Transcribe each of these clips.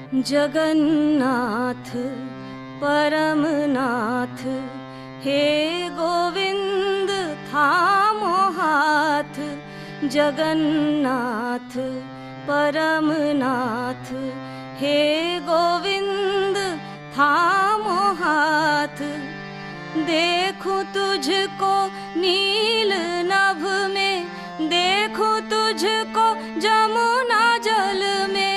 जगन्नाथ परमनाथ हे गोविंद थामो हाथ। जगन्नाथ परमनाथ हे गोविंद थामो हाथ। देखूं तुझको नील नभ में, देखूं तुझको जमुना जल में।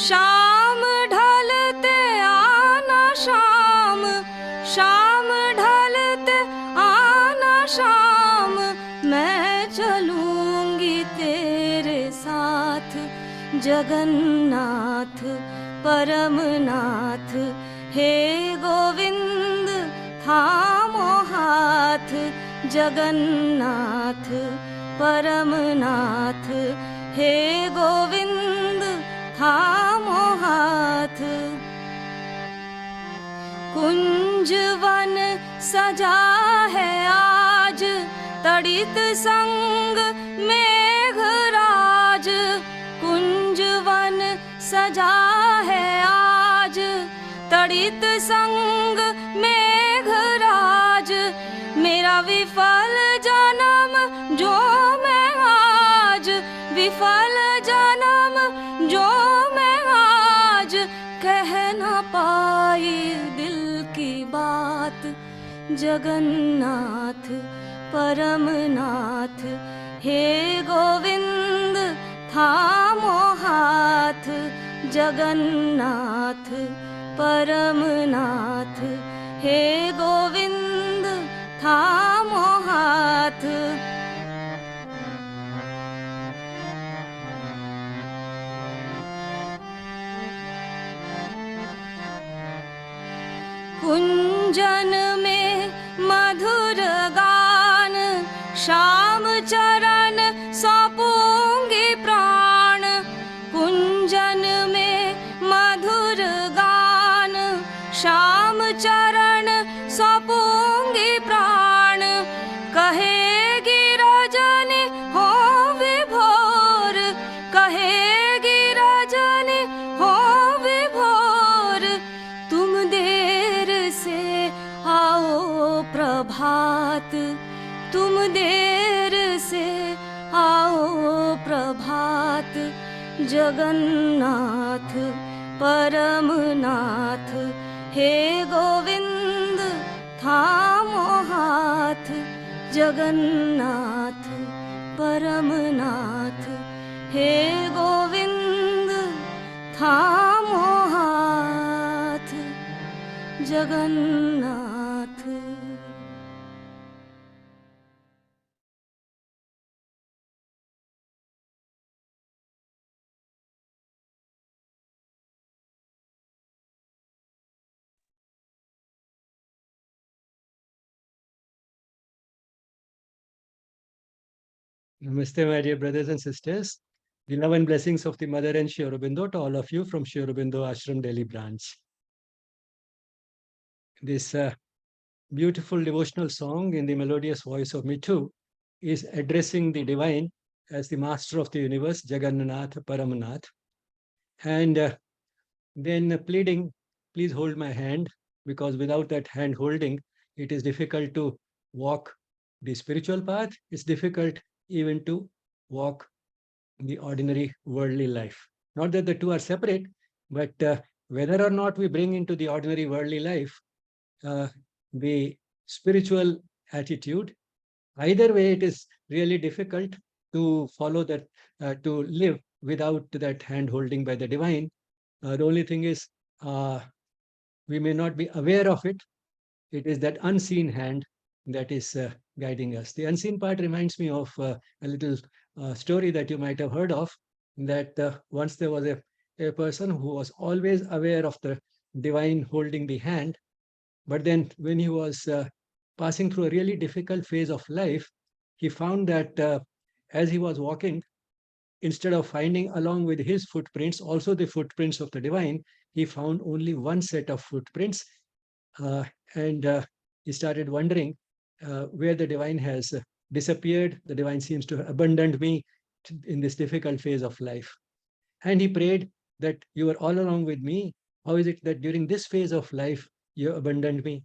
शाम ढलते आना शाम, शाम ढलते आना शाम। मैं चलूंगी तेरे साथ। जगन्नाथ परमनाथ हे गोविंद थामो हाथ। जगन्नाथ परमनाथ हे गोविंद थामो हाथ। कुंजवन सजा है आज, तड़ित संग मेघराज। कुंजवन सजा है आज, तड़ित संग मेघराज। मेरा विफल जन्म जो मैं आज, विफल जन्म जो मैं आज। कह न पाई दिल की बात। जगन्नाथ परमनाथ हे गोविंद थामो हाथ। जगन्नाथ परमनाथ हे गोविंद थामो हाथ। कुंजन में मधुर गान, श्याम चरण सौंपूंगी प्राण। कुंजन में मधुर गान, श्याम चरण सौंपूंगी प्राण। कहेगी रजनी हो विभोर, कहेगी रजनी हो विभोर। तुम देर से आओ प्रभात, तुम देर से आओ प्रभात। जगन्नाथ परमनाथ हे गोविंद थामो हाथ। जगन्नाथ परमनाथ हे गोविंद थामो हाथ। Jagannath. Namaste, my dear brothers and sisters. The love and blessings of the Mother and Sri Aurobindo to all of you from Sri Aurobindo Ashram Delhi branch. This beautiful devotional song in the melodious voice of Mithu is addressing the divine as the master of the universe, Jagannath Paramanath, and then pleading, please hold my hand, because without that hand holding, it is difficult to walk the spiritual path. It's difficult even to walk the ordinary worldly life. Not that the two are separate, but whether or not we bring into the ordinary worldly life the spiritual attitude, either way it is really difficult to follow that, to live without that hand holding by the divine. The only thing is we may not be aware of it. It is that unseen hand that is guiding us. The unseen part reminds me of a little story that you might have heard of, that once there was a person who was always aware of the divine holding the hand, but then when he was passing through a really difficult phase of life, he found that as he was walking, instead of finding along with his footprints also the footprints of the divine, he found only one set of footprints, and he started wondering where the divine has disappeared. The divine seems to have abandoned me in this difficult phase of life. And he prayed that you were all along with me? How is it that during this phase of life you abandoned me?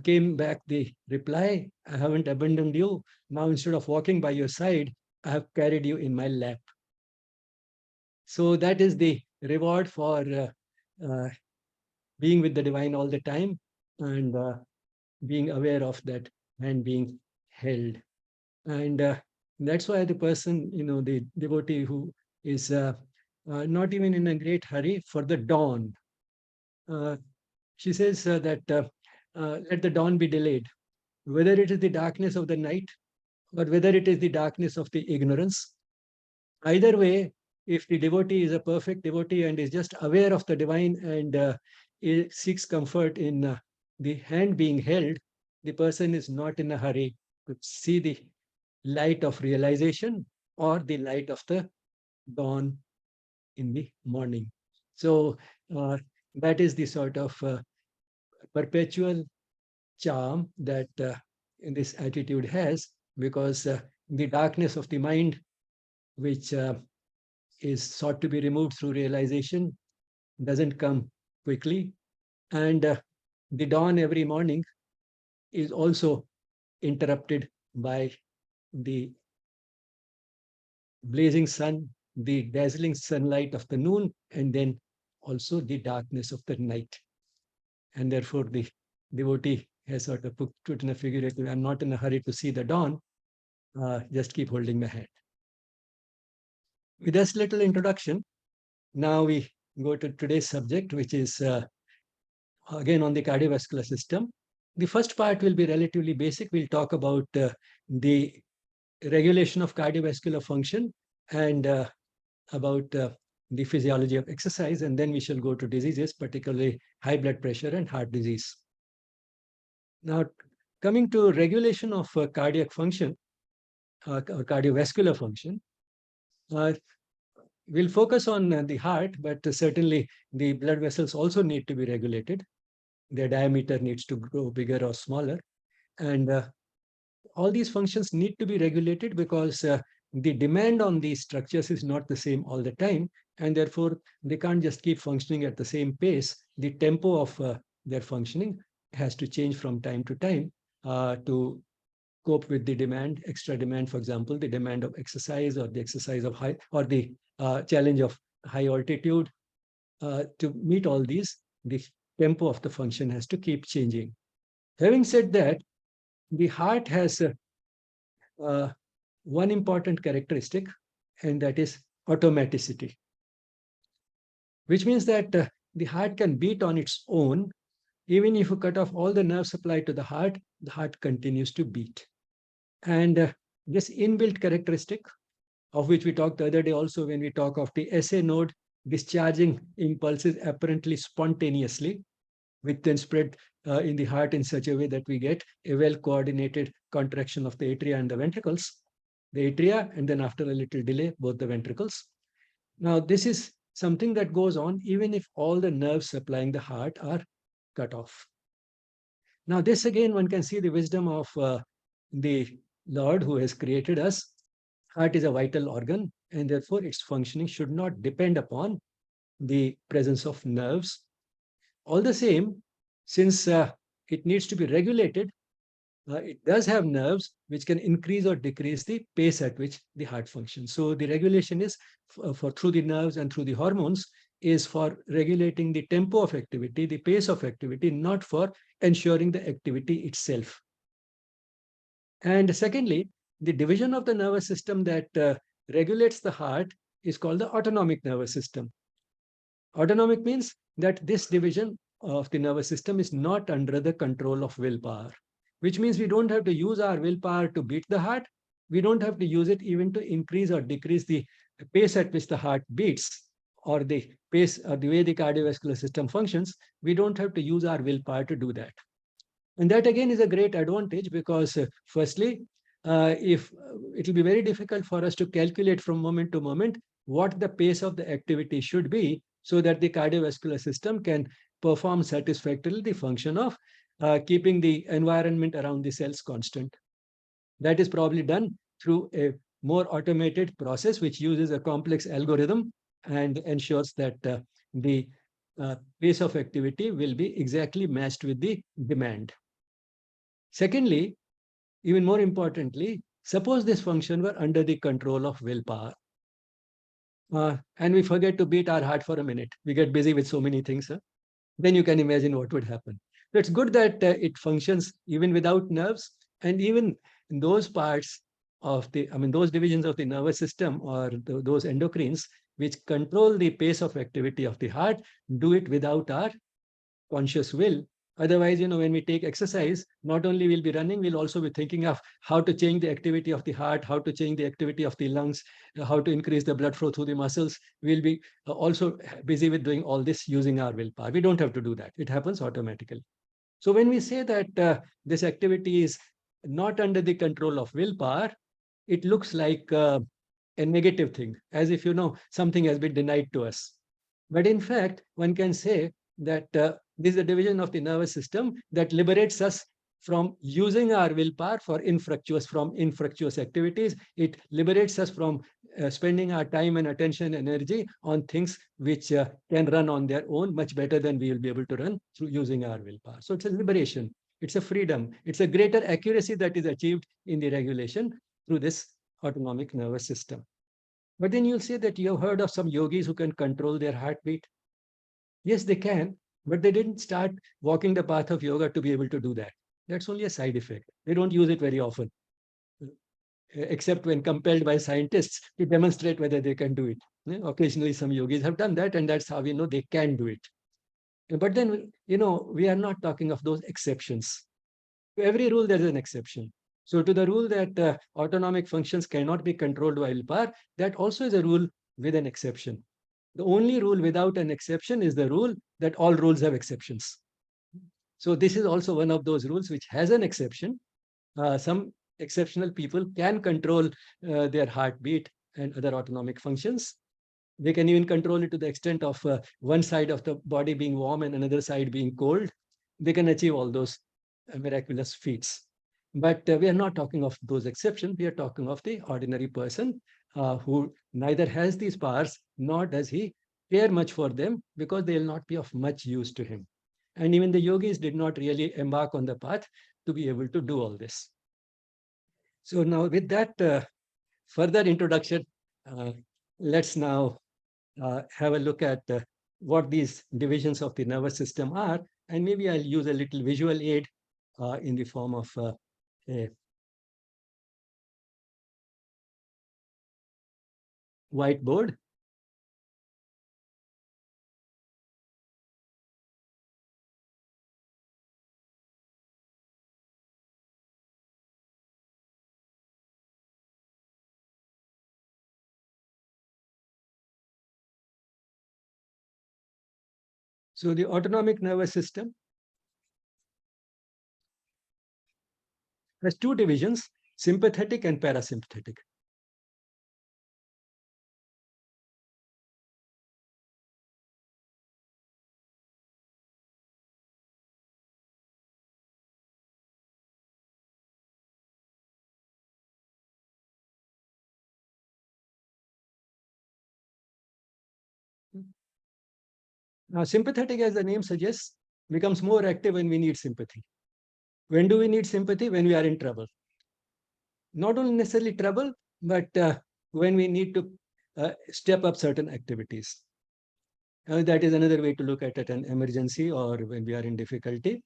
Came back the reply, I haven't abandoned you. Now, instead of walking by your side, I have carried you in my lap. So that is the reward for uh, being with the divine all the time, and being aware of that and being held. And that's why the person, the devotee who is not even in a great hurry for the dawn, uh, she says that let the dawn be delayed, whether it is the darkness of the night or whether it is the darkness of the ignorance. Either way, if the devotee is a perfect devotee and is just aware of the divine and seeks comfort in the hand being held, the person is not in a hurry to see the light of realization or the light of the dawn in the morning. So uh, that is the sort of perpetual charm that this attitude has, because the darkness of the mind, which is sought to be removed through realization, doesn't come quickly. And the dawn every morning is also interrupted by the blazing sun, the dazzling sunlight of the noon, and then also the darkness of the night. And therefore, the devotee has sort of put in a figurative, I'm not in a hurry to see the dawn, just keep holding my hand. With this little introduction, now we go to today's subject, which is again on the cardiovascular system. The first part will be relatively basic. We'll talk about the regulation of cardiovascular function and about the physiology of exercise, and then we shall go to diseases, particularly high blood pressure and heart disease. Now, coming to regulation of cardiac function, or cardiovascular function, we'll focus on the heart, but certainly the blood vessels also need to be regulated. Their diameter needs to grow bigger or smaller. And all these functions need to be regulated because the demand on these structures is not the same all the time. And therefore, they can't just keep functioning at the same pace. The tempo of their functioning has to change from time to time to cope with the demand, extra demand, for example, the demand of exercise or the exercise of high, or the challenge of high altitude. To meet all these, the tempo of the function has to keep changing. Having said that, the heart has one important characteristic, and that is automaticity, which means that the heart can beat on its own. Even if you cut off all the nerve supply to the heart continues to beat. And this inbuilt characteristic, of which we talked the other day also when we talk of the SA node discharging impulses apparently spontaneously, which then spread in the heart in such a way that we get a well-coordinated contraction of the atria and the ventricles, the atria, and then after a little delay, both the ventricles. Now, this is something that goes on even if all the nerves supplying the heart are cut off. Now, this again, one can see the wisdom of the Lord who has created us. Heart is a vital organ, and therefore its functioning should not depend upon the presence of nerves. All the same, since it needs to be regulated, it does have nerves which can increase or decrease the pace at which the heart functions. So the regulation is for through the nerves and through the hormones is for regulating the tempo of activity, the pace of activity, not for ensuring the activity itself. And secondly, the division of the nervous system that regulates the heart is called the autonomic nervous system. Autonomic means that this division of the nervous system is not under the control of willpower, which means we don't have to use our willpower to beat the heart. We don't have to use it even to increase or decrease the pace at which the heart beats, or the pace or the way the cardiovascular system functions. We don't have to use our willpower to do that. And that again is a great advantage because firstly, if it will be very difficult for us to calculate from moment to moment what the pace of the activity should be so that the cardiovascular system can perform satisfactorily the function of keeping the environment around the cells constant. That is probably done through a more automated process which uses a complex algorithm and ensures that the pace of activity will be exactly matched with the demand. Secondly, even more importantly, suppose this function were under the control of willpower. And we forget to beat our heart for a minute. We get busy with so many things. Then you can imagine what would happen. So it's good that it functions even without nerves, and even in those parts of the, those divisions of the nervous system or those endocrines which control the pace of activity of the heart do it without our conscious will. Otherwise, when we take exercise, not only we'll be running, we'll also be thinking of how to change the activity of the heart, how to change the activity of the lungs, how to increase the blood flow through the muscles. We'll be also busy with doing all this using our willpower. We don't have to do that. It happens automatically. So when we say that this activity is not under the control of willpower, it looks like a negative thing, as if, something has been denied to us. But in fact, one can say that this is a division of the nervous system that liberates us from using our willpower for infructuous activities. It liberates us from spending our time and attention and energy on things which can run on their own much better than we will be able to run through using our willpower. So it's a liberation, it's a freedom, it's a greater accuracy that is achieved in the regulation through this autonomic nervous system. But then you'll say that you have heard of some yogis who can control their heartbeat. Yes, they can, but they didn't start walking the path of yoga to be able to do that. That's only a side effect. They don't use it very often, except when compelled by scientists to demonstrate whether they can do it. Occasionally, some yogis have done that, and that's how we know they can do it. But then, we are not talking of those exceptions. To every rule, there's an exception. So to the rule that autonomic functions cannot be controlled by willpower, that also is a rule with an exception. The only rule without an exception is the rule that all rules have exceptions. So this is also one of those rules which has an exception. Some exceptional people can control their heartbeat and other autonomic functions. They can even control it to the extent of one side of the body being warm and another side being cold. They can achieve all those miraculous feats. But we are not talking of those exceptions. We are talking of the ordinary person who neither has these powers nor does he care much for them, because they will not be of much use to him. And even the yogis did not really embark on the path to be able to do all this. So now with that further introduction, let's now have a look at what these divisions of the nervous system are. And maybe I'll use a little visual aid in the form of a whiteboard. So the autonomic nervous system has two divisions, sympathetic and parasympathetic. Now, sympathetic, as the name suggests, becomes more active when we need sympathy. When do we need sympathy? When we are in trouble. Not only necessarily trouble, but when we need to step up certain activities. That is another way to look at it, an emergency or when we are in difficulty.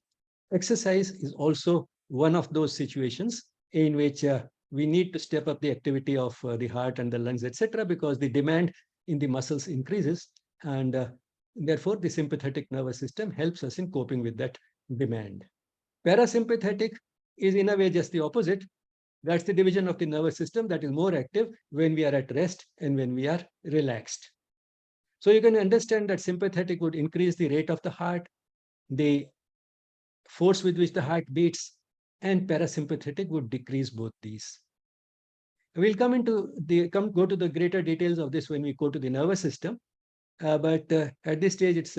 Exercise is also one of those situations in which we need to step up the activity of the heart and the lungs, etc., because the demand in the muscles increases, and therefore the sympathetic nervous system helps us in coping with that demand. Parasympathetic is in a way just the opposite. That's the division of the nervous system that is more active when we are at rest and when we are relaxed. So you can understand that sympathetic would increase the rate of the heart, the force with which the heart beats, and parasympathetic would decrease both these. We'll go to the greater details of this when we go to the nervous system. But at this stage, it's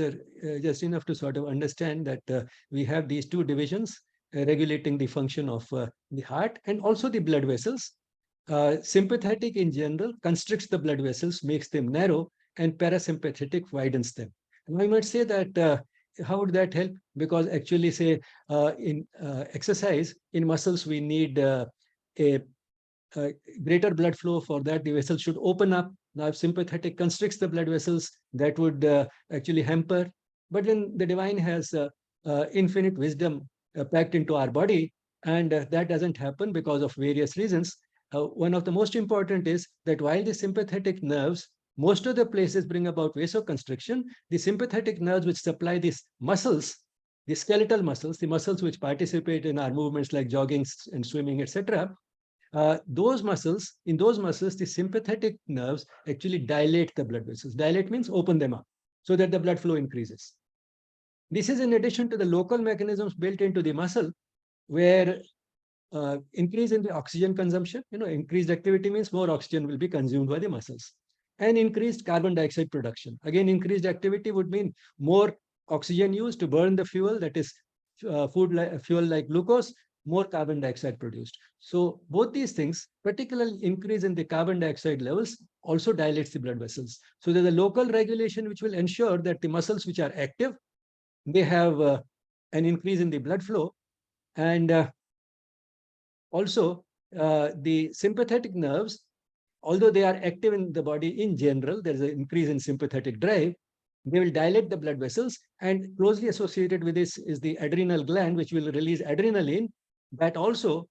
just enough to sort of understand that we have these two divisions regulating the function of the heart and also the blood vessels. Sympathetic in general constricts the blood vessels, makes them narrow, and parasympathetic widens them. And I might say that how would that help? Because actually, say in exercise, in muscles, we need a greater blood flow. For that, the vessels should open up. Now, if sympathetic constricts the blood vessels, that would actually hamper. But then the divine has infinite wisdom packed into our body, and that doesn't happen because of various reasons. One of the most important is that while the sympathetic nerves, most of the places bring about vasoconstriction, the sympathetic nerves which supply these muscles, the skeletal muscles, the muscles which participate in our movements like jogging and swimming, etc., those muscles, in those muscles, the sympathetic nerves actually dilate the blood vessels. Dilate means open them up so that the blood flow increases. This is in addition to the local mechanisms built into the muscle, where increase in the oxygen consumption, increased activity means more oxygen will be consumed by the muscles, and increased carbon dioxide production. Again, increased activity would mean more oxygen used to burn the fuel, that is fuel like glucose, more carbon dioxide produced. So both these things, particularly increase in the carbon dioxide levels, also dilates the blood vessels. So there's a local regulation which will ensure that the muscles which are active, they have an increase in the blood flow. And also the sympathetic nerves, although they are active in the body in general, there's an increase in sympathetic drive. They will dilate the blood vessels, and closely associated with this is the adrenal gland, which will release adrenaline. That also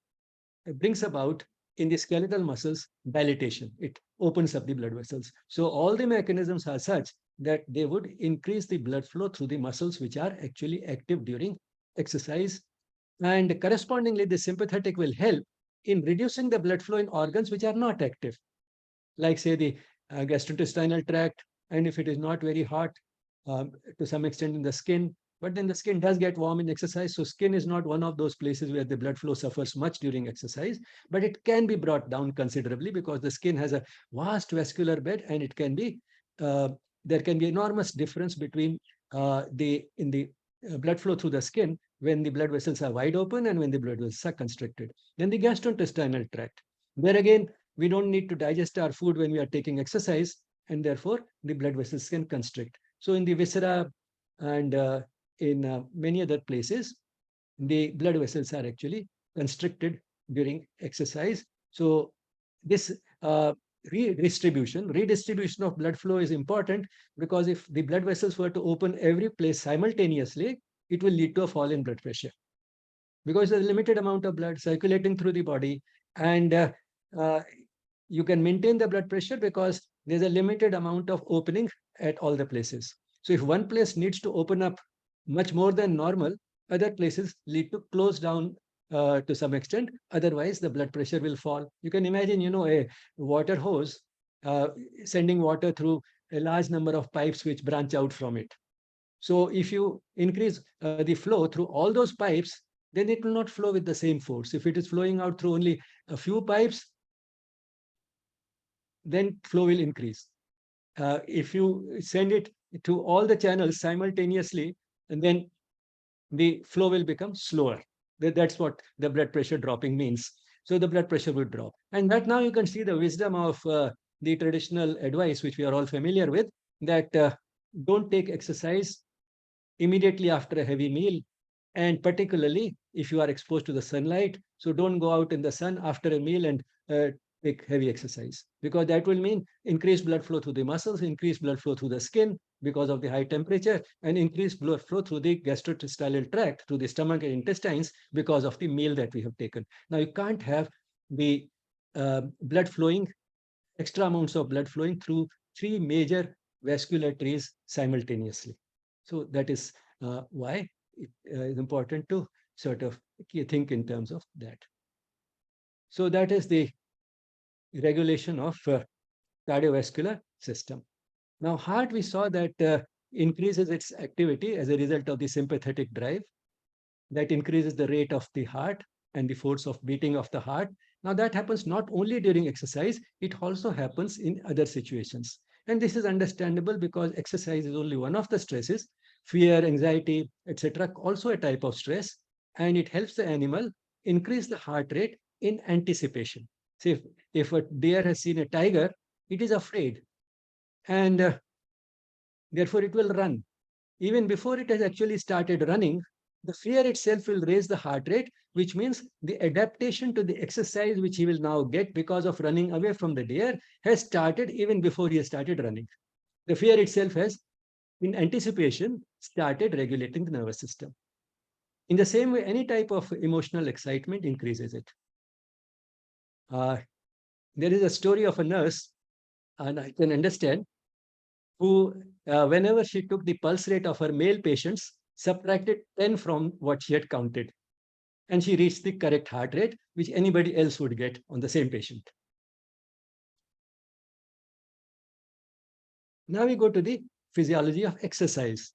brings about in the skeletal muscles dilatation. It opens up the blood vessels. So all the mechanisms are such that they would increase the blood flow through the muscles which are actually active during exercise. And correspondingly, the sympathetic will help in reducing the blood flow in organs which are not active, like say the gastrointestinal tract, and if it is not very hot, to some extent in the skin. But then the skin does get warm in exercise. So skin is not one of those places where the blood flow suffers much during exercise, but it can be brought down considerably because the skin has a vast vascular bed, and it can be, there can be enormous difference between the blood flow through the skin when the blood vessels are wide open and when the blood vessels are constricted. Then the gastrointestinal tract, where again, we don't need to digest our food when we are taking exercise, and therefore the blood vessels can constrict. So in the viscera and in many other places, the blood vessels are actually constricted during exercise. So this redistribution of blood flow is important, because if the blood vessels were to open every place simultaneously, it will lead to a fall in blood pressure, because there's a limited amount of blood circulating through the body, and you can maintain the blood pressure because there's a limited amount of opening at all the places. So if one place needs to open up much more than normal, other places need to close down to some extent. Otherwise, the blood pressure will fall. You can imagine, a water hose sending water through a large number of pipes which branch out from it. So if you increase the flow through all those pipes, then it will not flow with the same force. If it is flowing out through only a few pipes, then flow will increase. If you send it to all the channels simultaneously, and then the flow will become slower. That's what the blood pressure dropping means. So the blood pressure will drop. And that now you can see the wisdom of the traditional advice, which we are all familiar with, that don't take exercise immediately after a heavy meal, and particularly if you are exposed to the sunlight. So don't go out in the sun after a meal and take heavy exercise, because that will mean increased blood flow through the muscles, increased blood flow through the skin because of the high temperature, and increased blood flow through the gastrointestinal tract, through the stomach and intestines, because of the meal that we have taken. Now, you can't have the blood flowing, extra amounts of blood flowing through three major vasculatories simultaneously. So that is why it is important to sort of think in terms of that. So that is the regulation of cardiovascular system. Now, heart, we saw that increases its activity as a result of the sympathetic drive. That increases the rate of the heart and the force of beating of the heart. Now, that happens not only during exercise, it also happens in other situations. And this is understandable because exercise is only one of the stresses. Fear, anxiety, etc., also a type of stress, and it helps the animal increase the heart rate in anticipation. So if a deer has seen a tiger, it is afraid. And Therefore, it will run. Even before it has actually started running, the fear itself will raise the heart rate, which means the adaptation to the exercise which he will now get because of running away from the deer has started even before he has started running. The fear itself has, in anticipation, started regulating the nervous system. In the same way, any type of emotional excitement increases it. There is a story of a nurse, and I can understand, who, whenever she took the pulse rate of her male patients, subtracted 10 from what she had counted. And she reached the correct heart rate, which anybody else would get on the same patient. Now we go to the physiology of exercise.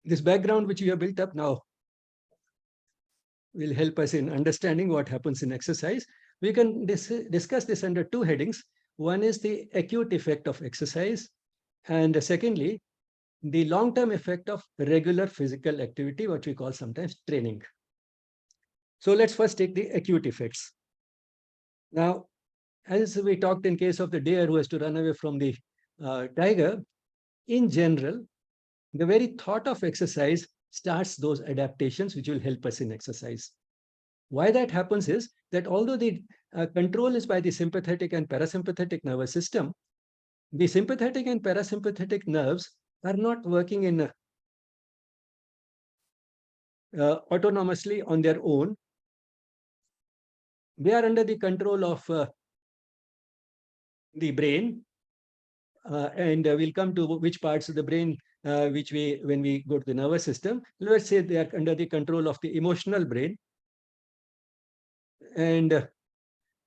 This background which we have built up now will help us in understanding what happens in exercise. We can discuss this under two headings. One is the acute effect of exercise, and secondly, the long-term effect of regular physical activity, what we call sometimes training. So let's first take the acute effects. Now, as we talked in case of the deer who has to run away from the tiger, in general, the very thought of exercise starts those adaptations which will help us in exercise. Why that happens is that although the control is by the sympathetic and parasympathetic nervous system, the sympathetic and parasympathetic nerves are not working in autonomously on their own. They are under the control of the brain, and we'll come to which parts of the brain when we go to the nervous system. Let's say they are under the control of the emotional brain, and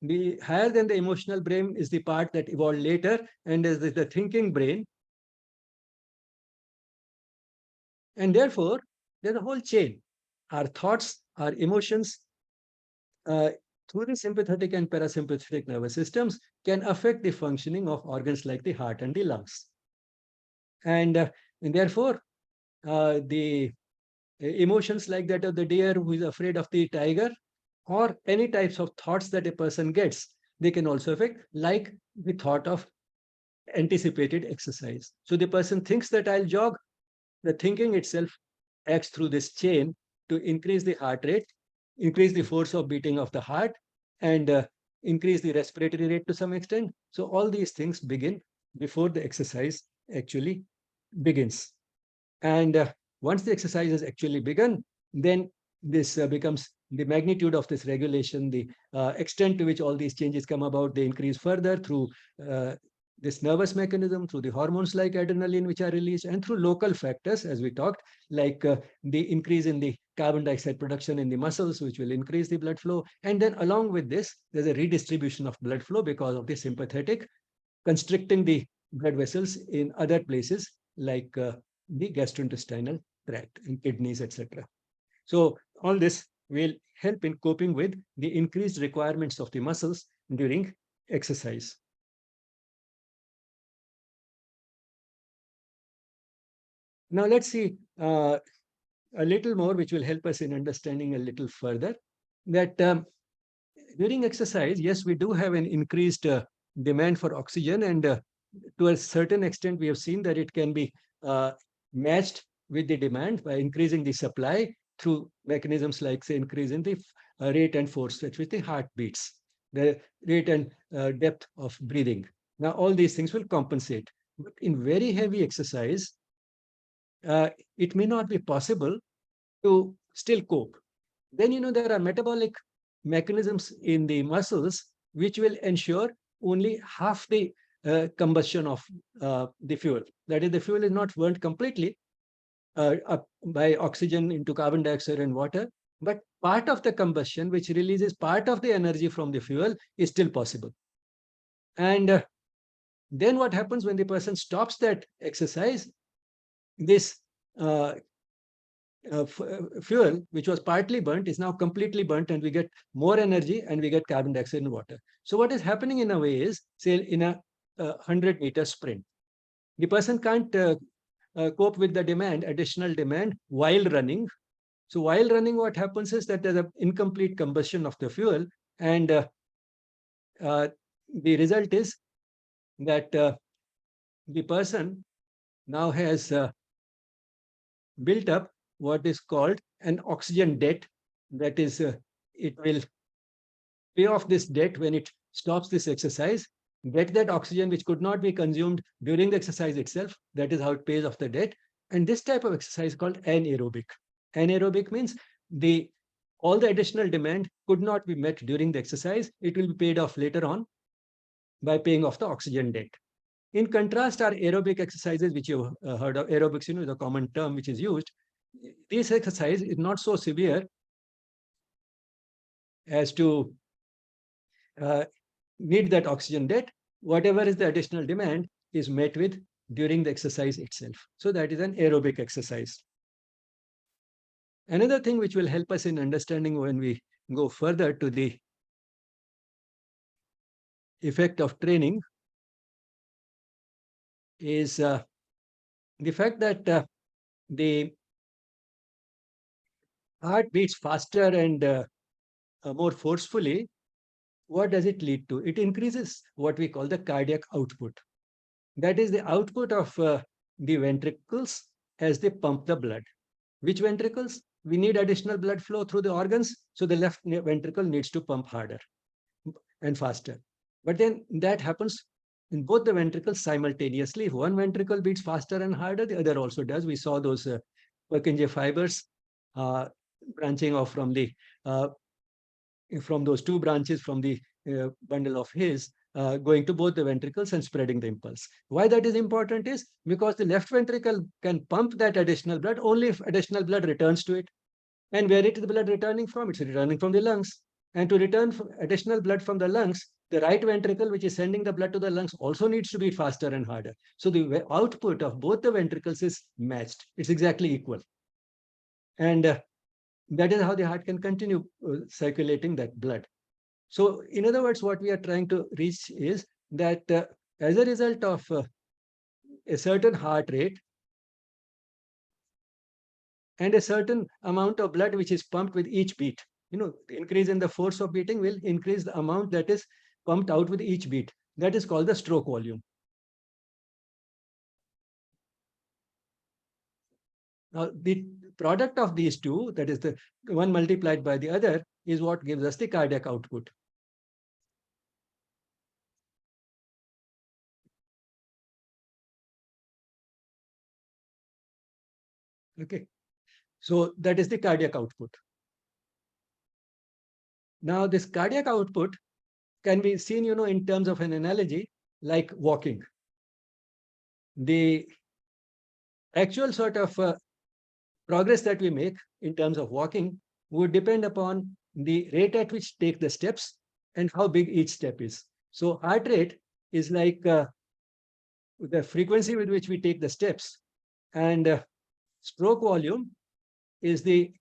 the higher than the emotional brain is the part that evolved later, and is the thinking brain. And therefore, there's a whole chain. Our thoughts, our emotions, through the sympathetic and parasympathetic nervous systems can affect the functioning of organs like the heart and the lungs. And therefore, the emotions like that of the deer who is afraid of the tiger, or any types of thoughts that a person gets, they can also affect, like the thought of anticipated exercise. So the person thinks that I'll jog, the thinking itself acts through this chain to increase the heart rate, increase the force of beating of the heart, and increase the respiratory rate to some extent. So all these things begin before the exercise actually begins. And once the exercise has actually begun, then this becomes the magnitude of this regulation, the extent to which all these changes come about, they increase further through this nervous mechanism, through the hormones like adrenaline, which are released, and through local factors, as we talked, like the increase in the carbon dioxide production in the muscles, which will increase the blood flow. And then along with this, there's a redistribution of blood flow because of the sympathetic constricting the blood vessels in other places, like the gastrointestinal tract and kidneys, etc. So all this will help in coping with the increased requirements of the muscles during exercise. Now let's see a little more, which will help us in understanding a little further that during exercise, yes, we do have an increased demand for oxygen, and to a certain extent, we have seen that it can be matched with the demand by increasing the supply through mechanisms like, say, increasing the rate and force at which the heart beats, the rate and depth of breathing. Now, all these things will compensate. But in very heavy exercise, it may not be possible to still cope. Then, there are metabolic mechanisms in the muscles which will ensure only half the combustion of the fuel. That is, the fuel is not burnt completely up by oxygen into carbon dioxide and water, but part of the combustion, which releases part of the energy from the fuel, is still possible. And then what happens when the person stops that exercise? This fuel, which was partly burnt, is now completely burnt, and we get more energy and we get carbon dioxide in water. So what is happening in a way is, say, in a 100-meter sprint, the person can't cope with the demand, additional demand while running. So while running, what happens is that there's an incomplete combustion of the fuel, and the result is that the person now has built up what is called an oxygen debt. That is, it will pay off this debt when it stops this exercise, get that oxygen which could not be consumed during the exercise itself. That is how it pays off the debt. And this type of exercise is called anaerobic. Anaerobic means all the additional demand could not be met during the exercise. It will be paid off later on by paying off the oxygen debt. In contrast, are aerobic exercises, which you've heard of. Aerobics, is a common term which is used. This exercise is not so severe as to meet that oxygen debt. Whatever is the additional demand is met with during the exercise itself. So that is an aerobic exercise. Another thing which will help us in understanding when we go further to the effect of training is the fact that the heart beats faster and more forcefully. What does it lead to? It increases what we call the cardiac output. That is the output of the ventricles as they pump the blood. Which ventricles? We need additional blood flow through the organs, so the left ventricle needs to pump harder and faster. But then that happens in both the ventricles simultaneously. If one ventricle beats faster and harder, the other also does. We saw those Purkinje fibers branching off from those two branches from the bundle of his, going to both the ventricles and spreading the impulse. Why that is important is because the left ventricle can pump that additional blood only if additional blood returns to it. And where is the blood returning from? It's returning from the lungs. And to return additional blood from the lungs, the right ventricle, which is sending the blood to the lungs, also needs to beat faster and harder. So the output of both the ventricles is matched. It's exactly equal. And that is how the heart can continue circulating that blood. So in other words, what we are trying to reach is that as a result of a certain heart rate and a certain amount of blood which is pumped with each beat, the increase in the force of beating will increase the amount that is pumped out with each beat. That is called the stroke volume. Now, the product of these two, that is the one multiplied by the other, is what gives us the cardiac output. Okay, so that is the cardiac output. Now, this cardiac output can be seen, in terms of an analogy like walking. The actual sort of progress that we make in terms of walking would depend upon the rate at which take the steps and how big each step is. So heart rate is like the frequency with which we take the steps, and stroke volume is the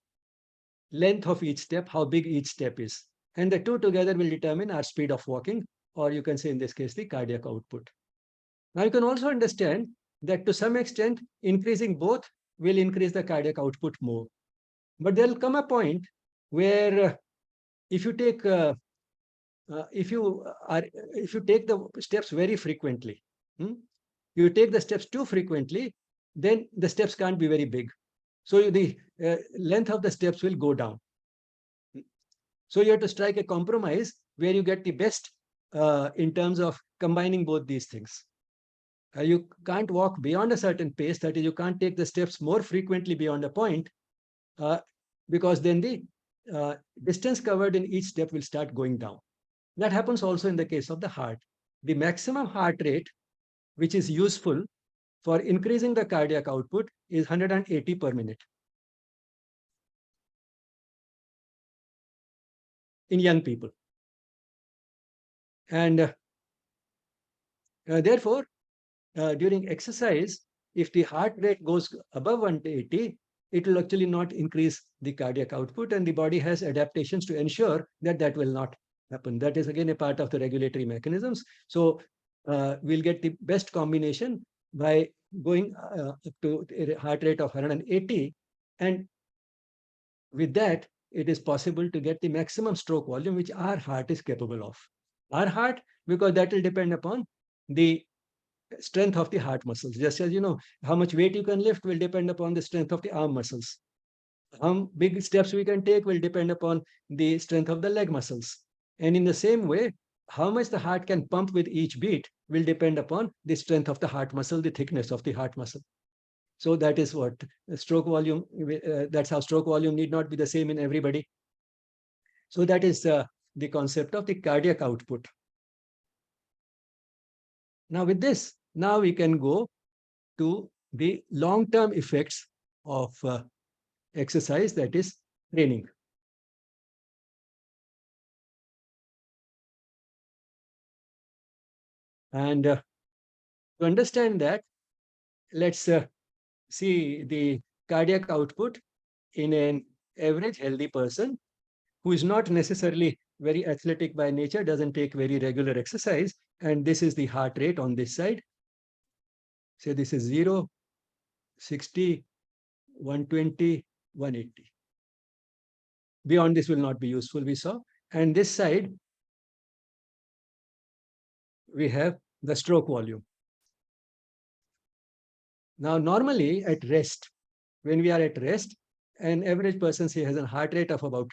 length of each step, how big each step is. And the two together will determine our speed of walking, or you can say in this case, the cardiac output. Now you can also understand that to some extent, increasing both will increase the cardiac output more. But there will come a point where if you take the steps very frequently, you take the steps too frequently, then the steps can't be very big. So the length of the steps will go down. So you have to strike a compromise where you get the best in terms of combining both these things. You can't walk beyond a certain pace, that is, you can't take the steps more frequently beyond a point, because then the distance covered in each step will start going down. That happens also in the case of the heart. The maximum heart rate, which is useful for increasing the cardiac output, is 180 per minute in young people. And therefore, during exercise, if the heart rate goes above 180, it will actually not increase the cardiac output, and the body has adaptations to ensure that that will not happen. That is again a part of the regulatory mechanisms. So we'll get the best combination by going up to a heart rate of 180, and with that, it is possible to get the maximum stroke volume which our heart is capable of. Our heart, because that will depend upon the strength of the heart muscles. Just as you know, how much weight you can lift will depend upon the strength of the arm muscles. How big steps we can take will depend upon the strength of the leg muscles. And in the same way, how much the heart can pump with each beat will depend upon the strength of the heart muscle, the thickness of the heart muscle. So that is what stroke volume, that's how stroke volume need not be the same in everybody. So that is the concept of the cardiac output. Now with this, now we can go to the long-term effects of exercise, that is training. And to understand that, let's see the cardiac output in an average healthy person who is not necessarily very athletic by nature, doesn't take very regular exercise. And this is the heart rate on this side. Say this is 0, 60, 120, 180. Beyond this will not be useful, we saw. And this side, we have the stroke volume. Now, normally at rest, when we are at rest, an average person, say, has a heart rate of about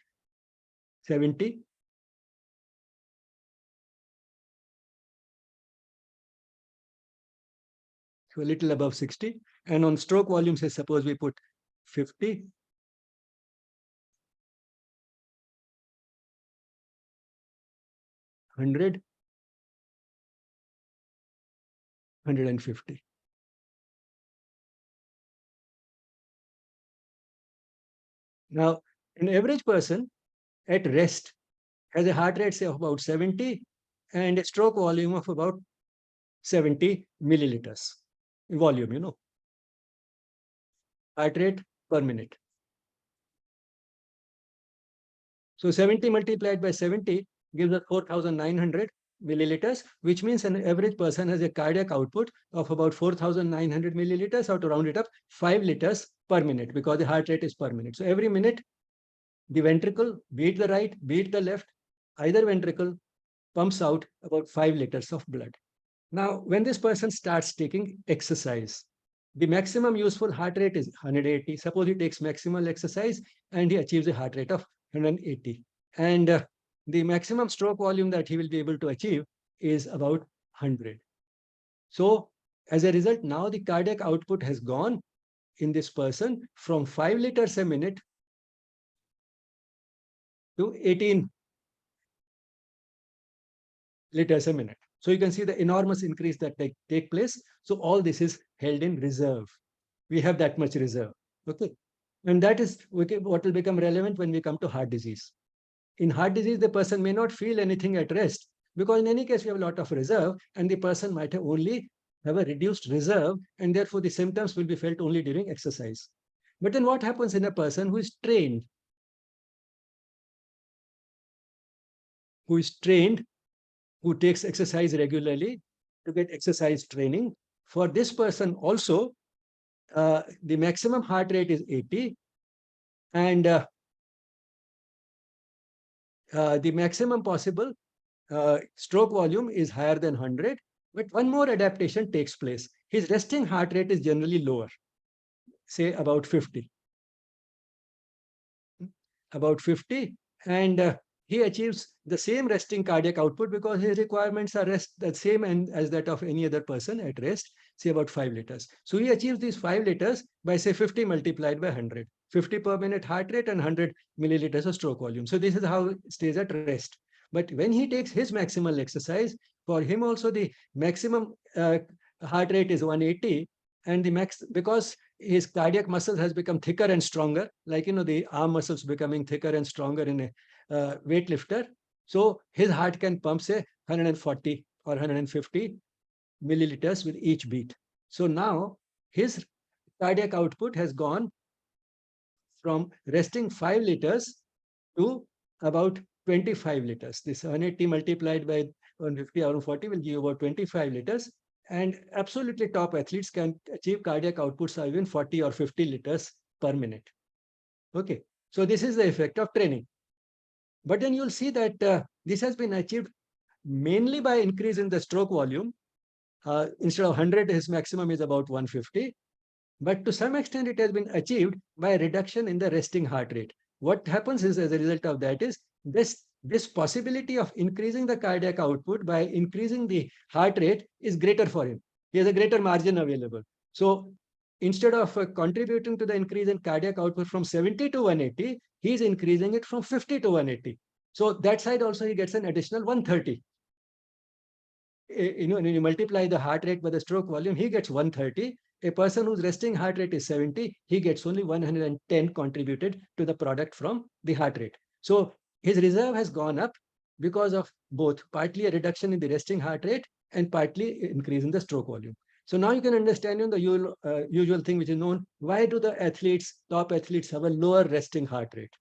70. So a little above 60. And on stroke volume, say, suppose we put 50. 100, 150. Now, an average person at rest has a heart rate, say, of about 70 and a stroke volume of about 70 milliliters in volume, heart rate per minute. So 70 multiplied by 70 gives us 4,900 milliliters, which means an average person has a cardiac output of about 4,900 milliliters, or to round it up, 5 liters per minute, because the heart rate is per minute. So every minute, the ventricle, be it the right, be it the left, either ventricle pumps out about 5 liters of blood. Now, when this person starts taking exercise, the maximum useful heart rate is 180. Suppose he takes maximal exercise and he achieves a heart rate of 180. And the maximum stroke volume that he will be able to achieve is about 100. So as a result, now the cardiac output has gone in this person from 5 liters a minute to 18 liters a minute. So you can see the enormous increase that take place. So all this is held in reserve. We have that much reserve. Okay. And that is what will become relevant when we come to heart disease. In heart disease, the person may not feel anything at rest, because in any case, we have a lot of reserve, and the person might only have a reduced reserve, and therefore the symptoms will be felt only during exercise. But then what happens in a person who is trained? Who takes exercise regularly to get exercise training. For this person also, the maximum heart rate is 80, and the maximum possible stroke volume is higher than 100. But one more adaptation takes place. His resting heart rate is generally lower, say about 50. About 50, and he achieves the same resting cardiac output because his requirements are the same as that of any other person at rest, say about 5 liters. So he achieves these 5 liters by, say, 50 multiplied by 100. 50 per minute heart rate and 100 milliliters of stroke volume. So this is how it stays at rest. But when he takes his maximal exercise, for him also the maximum heart rate is 180, and because his cardiac muscles has become thicker and stronger, like the arm muscles becoming thicker and stronger in a weightlifter. So his heart can pump, say, 140 or 150 milliliters with each beat. So now his cardiac output has gone from resting 5 liters to about 25 liters. This 180 multiplied by 150 or 140 will give you about 25 liters. And absolutely top athletes can achieve cardiac outputs of even 40 or 50 liters per minute. Okay, so this is the effect of training. But then you'll see that this has been achieved mainly by increase in the stroke volume. Instead of 100, his maximum is about 150. But to some extent, it has been achieved by a reduction in the resting heart rate. What happens is, as a result of that, is this possibility of increasing the cardiac output by increasing the heart rate is greater for him. He has a greater margin available. So instead of contributing to the increase in cardiac output from 70 to 180, he is increasing it from 50 to 180. So that side also he gets an additional 130. When you multiply the heart rate by the stroke volume, he gets 130. A person whose resting heart rate is 70, he gets only 110 contributed to the product from the heart rate. So his reserve has gone up because of both, partly a reduction in the resting heart rate and partly increase in the stroke volume. So now you can understand the usual thing which is known. Why do the top athletes have a lower resting heart rate?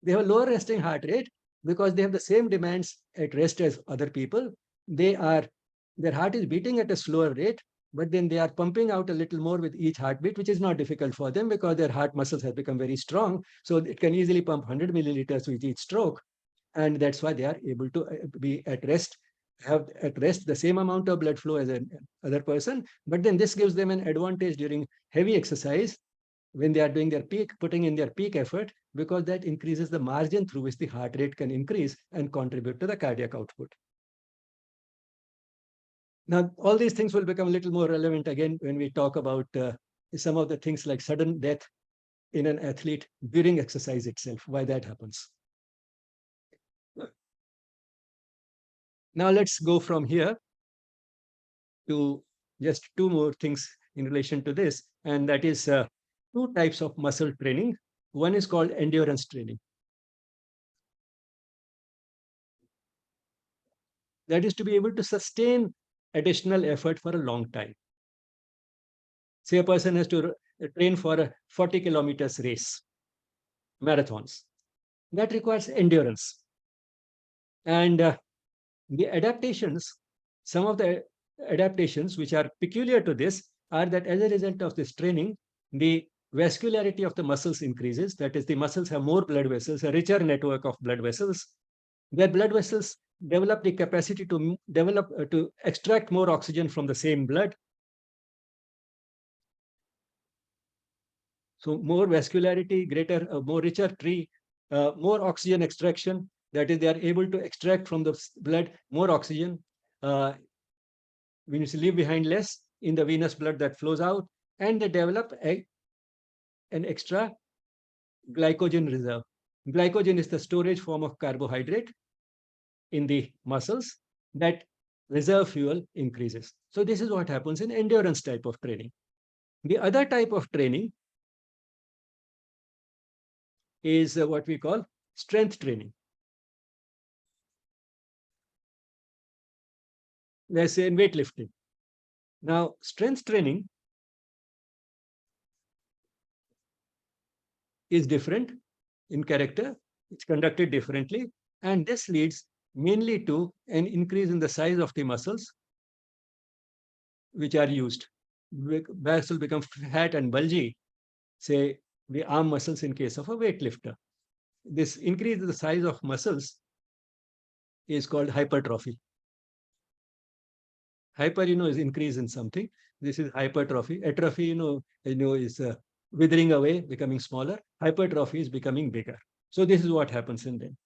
They have a lower resting heart rate because they have the same demands at rest as other people. Their heart is beating at a slower rate, but then they are pumping out a little more with each heartbeat, which is not difficult for them because their heart muscles have become very strong. So it can easily pump 100 milliliters with each stroke. And that's why they are able to be at rest, have at rest the same amount of blood flow as another person. But then this gives them an advantage during heavy exercise when they are doing their peak, putting in their peak effort, because that increases the margin through which the heart rate can increase and contribute to the cardiac output. Now, all these things will become a little more relevant again when we talk about some of the things like sudden death in an athlete during exercise itself, why that happens. Now, let's go from here to just two more things in relation to this, and that is two types of muscle training. One is called endurance training. That is to be able to sustain additional effort for a long time. Say a person has to train for a 40 kilometers race, marathons. That requires endurance. And the adaptations, some of the adaptations which are peculiar to this are that as a result of this training, the vascularity of the muscles increases. That is, the muscles have more blood vessels, a richer network of blood vessels. Their blood vessels develop the capacity to to extract more oxygen from the same blood. So more vascularity, more richer tree, more oxygen extraction. That is, they are able to extract from the blood more oxygen. We need to leave behind less in the venous blood that flows out, and they develop an extra glycogen reserve. Glycogen is the storage form of carbohydrate in the muscles. That reserve fuel increases. So this is what happens in endurance type of training. The other type of training is what we call strength training. Let's say in weightlifting. Now, strength training is different in character. It's conducted differently. And this leads mainly to an increase in the size of the muscles which are used. Muscles become fat and bulgy, say the arm muscles in case of a weightlifter. This increase in the size of muscles is called hypertrophy. Hyper, is increase in something. This is hypertrophy. Atrophy, is withering away, becoming smaller. Hypertrophy is becoming bigger. So this is what happens in them.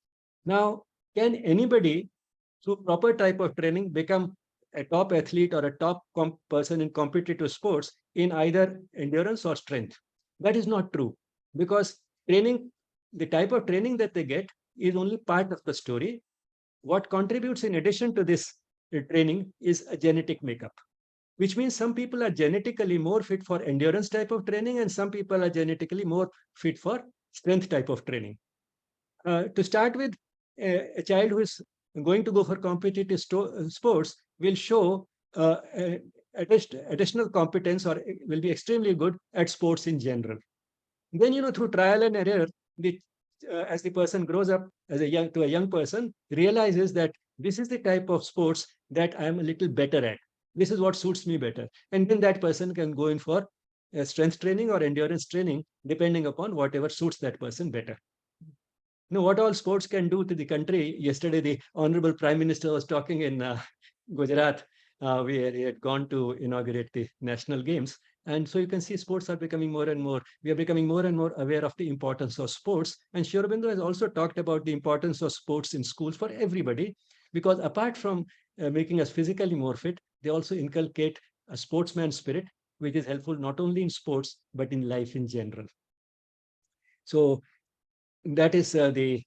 Now, can anybody, through proper type of training, become a top athlete or a top person in competitive sports in either endurance or strength? That is not true, because training, the type of training that they get is only part of the story. What contributes in addition to this training is a genetic makeup, which means some people are genetically more fit for endurance type of training and some people are genetically more fit for strength type of training. To start with, a child who is going to go for competitive sports will show additional competence or will be extremely good at sports in general. Then, through trial and error, as the person grows up as a young person, realizes that this is the type of sports that I am a little better at. this is what suits me better. And then that person can go in for strength training or endurance training, depending upon whatever suits that person better. Now, what all sports can do to the country. Yesterday, the Honorable Prime Minister was talking in Gujarat, where he had gone to inaugurate the national games. And so you can see sports are becoming more and more, we are becoming more and more aware of the importance of sports. And Sri Aurobindo has also talked about the importance of sports in schools for everybody, because apart from making us physically more fit, they also inculcate a sportsman spirit, which is helpful not only in sports, but in life in general. So that is the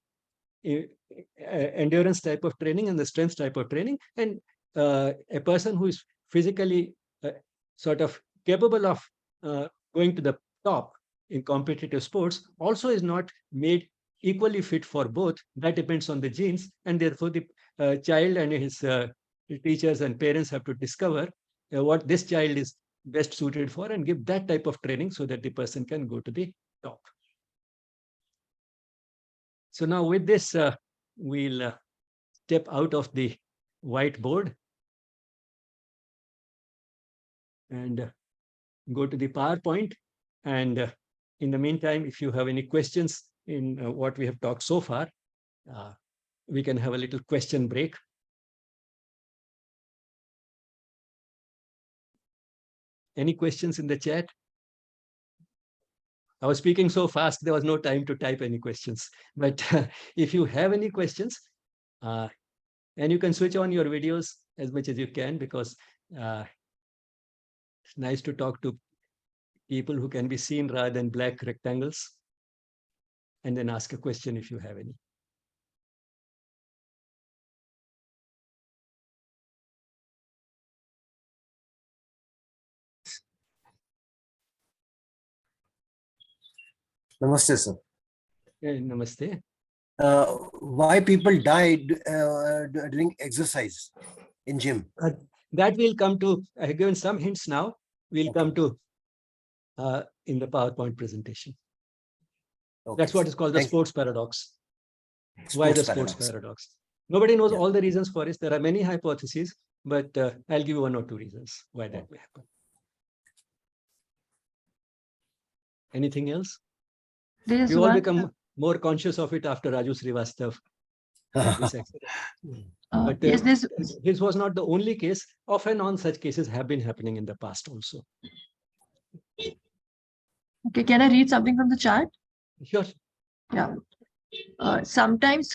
endurance type of training and the strength type of training. And a person who is physically sort of capable of going to the top in competitive sports also is not made equally fit for both. That depends on the genes, and therefore the child and his teachers and parents have to discover what this child is best suited for and give that type of training so that the person can go to the top. So now with this, we'll step out of the whiteboard and go to the PowerPoint. And in the meantime, if you have any questions in what we have talked so far, we can have a little question break. Any questions in the chat? I was speaking so fast, there was no time to type any questions. But if you have any questions, and you can switch on your videos as much as you can, because it's nice to talk to people who can be seen rather than black rectangles, and then ask a question if you have any. Namaste, sir. Namaste. Why people die during exercise in gym? That will come to, I have given some hints now, we'll come to in the PowerPoint presentation. Okay, that's what is called the sports paradox. Why the sports paradox? Nobody knows all the reasons for it. There are many hypotheses, but I'll give you one or two reasons why that may happen. Anything else? We all become more conscious of it after Raju Srivastav. But yes, this was not the only case. Off and on such cases have been happening in the past also. Okay, can I read something from the chart? Sure. Yeah. Sometimes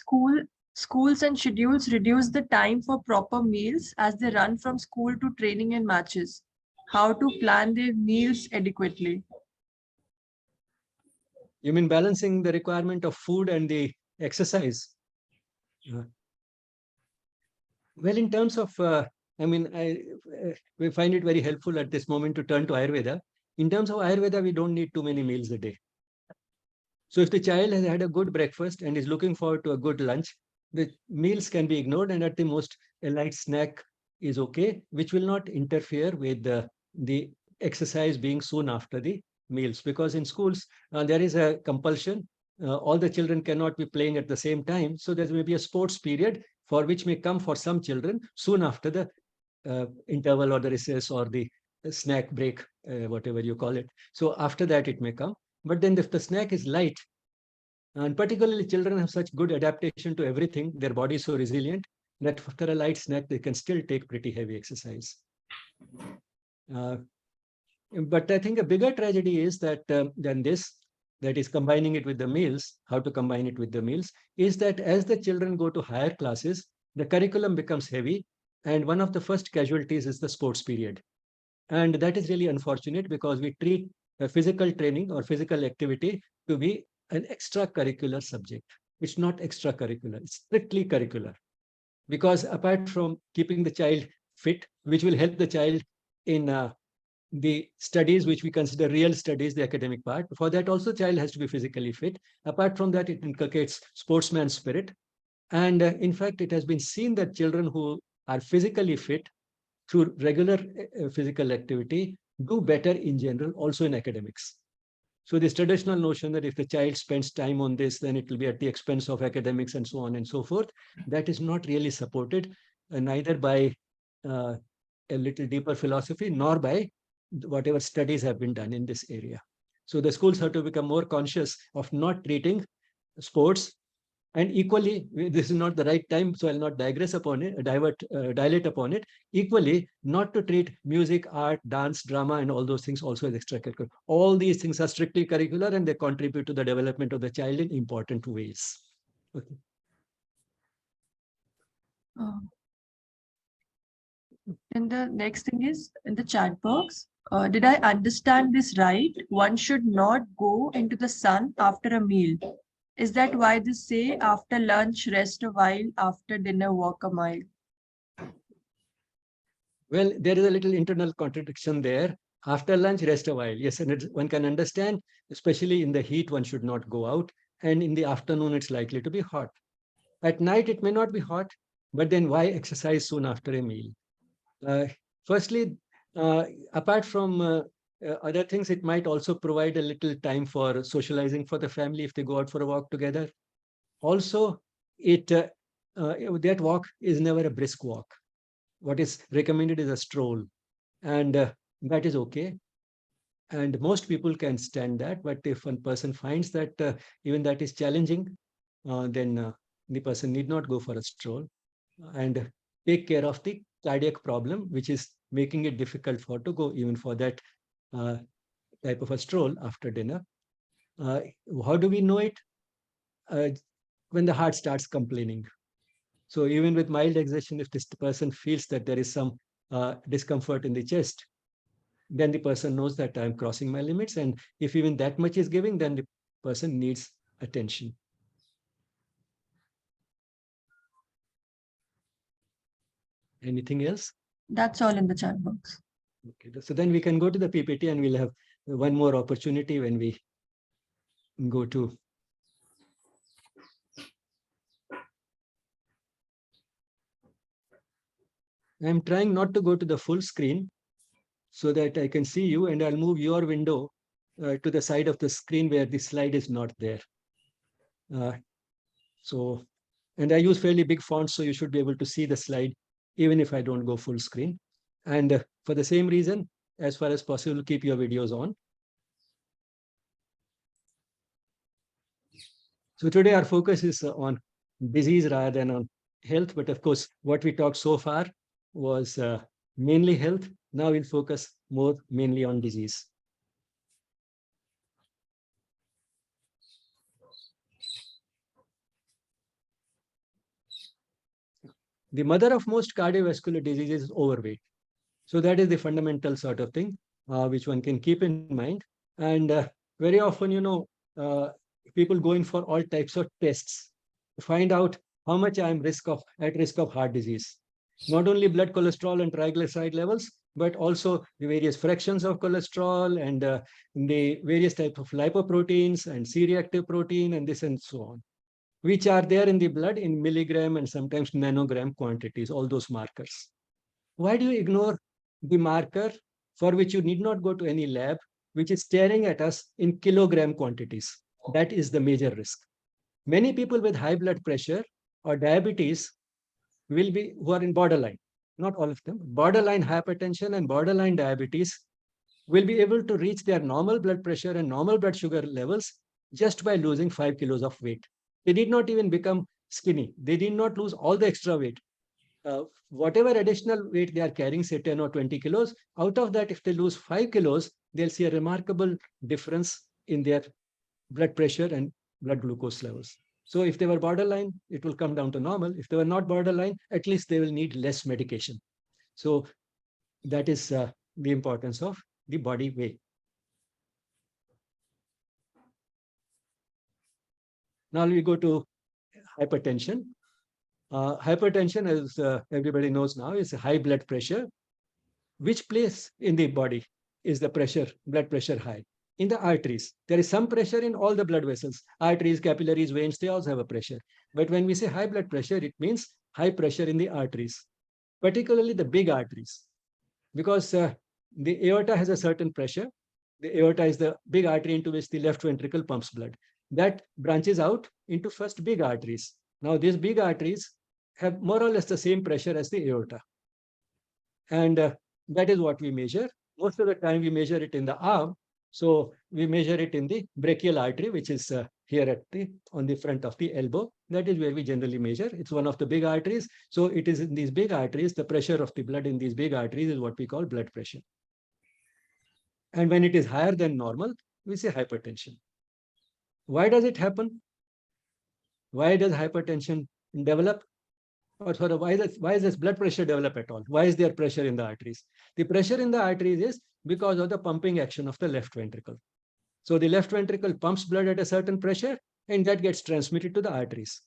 schools and schedules reduce the time for proper meals as they run from school to training and matches. How to plan their meals adequately? You mean balancing the requirement of food and the exercise? Well, in terms of, we find it very helpful at this moment to turn to Ayurveda. In terms of Ayurveda, we don't need too many meals a day. So if the child has had a good breakfast and is looking forward to a good lunch, the meals can be ignored, and at the most, a light snack is okay, which will not interfere with the exercise being soon after the meals. Because in schools, there is a compulsion. All the children cannot be playing at the same time. So there may be a sports period for which may come for some children soon after the interval or the recess or the snack break, whatever you call it. So after that, it may come. But then if the snack is light, and particularly children have such good adaptation to everything, their body is so resilient that after a light snack, they can still take pretty heavy exercise. But I think a bigger tragedy is that than this, that is combining it with the meals, how to combine it with the meals, is that as the children go to higher classes, the curriculum becomes heavy. And one of the first casualties is the sports period. And that is really unfortunate, because we treat physical training or physical activity to be an extracurricular subject. It's not extracurricular, it's strictly curricular. Because apart from keeping the child fit, which will help the child in the studies, which we consider real studies, the academic part, for that also child has to be physically fit. Apart from that, it inculcates sportsman spirit. And in fact, it has been seen that children who are physically fit through regular physical activity do better in general, also in academics. So this traditional notion that if the child spends time on this, then it will be at the expense of academics and so on and so forth, that is not really supported, neither by a little deeper philosophy, nor by whatever studies have been done in this area. So the schools have to become more conscious of not treating sports. And equally, this is not the right time, so I'll not digress upon it, dilate upon it. Equally, not to treat music, art, dance, drama, and all those things also as extracurricular. All these things are strictly curricular, and they contribute to the development of the child in important ways. Okay. And the next thing is in the chat box. Did I understand this right? One should not go into the sun after a meal. Is that why they say after lunch, rest a while, after dinner, walk a mile? Well, there is a little internal contradiction there. After lunch, rest a while. Yes, and one can understand, especially in the heat, one should not go out. And in the afternoon, it's likely to be hot. At night, it may not be hot, but then why exercise soon after a meal? Firstly, apart from other things, it might also provide a little time for socializing for the family if they go out for a walk together. Also, that walk is never a brisk walk. What is recommended is a stroll, and that is okay. And most people can stand that. But if one person finds that even that is challenging, then the person need not go for a stroll and take care of the cardiac problem, which is making it difficult to go even for that type of a stroll after dinner. How do we know it? When the heart starts complaining. So even with mild exertion, if this person feels that there is some discomfort in the chest, then the person knows that I'm crossing my limits. And if even that much is giving, then the person needs attention. Anything else? That's all in the chat box. Okay, so then we can go to the PPT and we'll have one more opportunity when we go to. I'm trying not to go to the full screen so that I can see you, and I'll move your window to the side of the screen where the slide is not there. And I use fairly big fonts, so you should be able to see the slide even if I don't go full screen. And for the same reason, as far as possible, keep your videos on. So today our focus is on disease rather than on health. But of course, what we talked so far was mainly health. Now we'll focus more mainly on disease. The mother of most cardiovascular diseases is overweight. So that is the fundamental sort of thing which one can keep in mind. And very often, people go in for all types of tests to find out how much I'm at risk of heart disease. Not only blood cholesterol and triglyceride levels, but also the various fractions of cholesterol and the various types of lipoproteins and C-reactive protein and this and so on, which are there in the blood in milligram and sometimes nanogram quantities, all those markers. Why do you ignore the marker for which you need not go to any lab, which is staring at us in kilogram quantities? That is the major risk. Many people with high blood pressure or diabetes who are in borderline, not all of them, borderline hypertension and borderline diabetes will be able to reach their normal blood pressure and normal blood sugar levels just by losing 5 kilos of weight. They did not even become skinny. They did not lose all the extra weight. Whatever additional weight they are carrying, say 10 or 20 kilos, out of that, if they lose 5 kilos, they'll see a remarkable difference in their blood pressure and blood glucose levels. So if they were borderline, it will come down to normal. If they were not borderline, at least they will need less medication. So that is the importance of the body weight. Now we go to hypertension. Hypertension, as everybody knows now, is high blood pressure. Which place in the body is the blood pressure high? In the arteries. There is some pressure in all the blood vessels. Arteries, capillaries, veins, they also have a pressure. But when we say high blood pressure, it means high pressure in the arteries, particularly the big arteries. Because the aorta has a certain pressure. The aorta is the big artery into which the left ventricle pumps blood. That branches out into first big arteries. Now, these big arteries have more or less the same pressure as the aorta. And that is what we measure. Most of the time we measure it in the arm. So we measure it in the brachial artery, which is here on the front of the elbow. That is where we generally measure. It's one of the big arteries. So it is in these big arteries, the pressure of the blood in these big arteries is what we call blood pressure. And when it is higher than normal, we say hypertension. Why does it happen? Why does hypertension develop? Or sort of why is this blood pressure develop at all? Why is there pressure in the arteries? The pressure in the arteries is because of the pumping action of the left ventricle. So the left ventricle pumps blood at a certain pressure, and that gets transmitted to the arteries.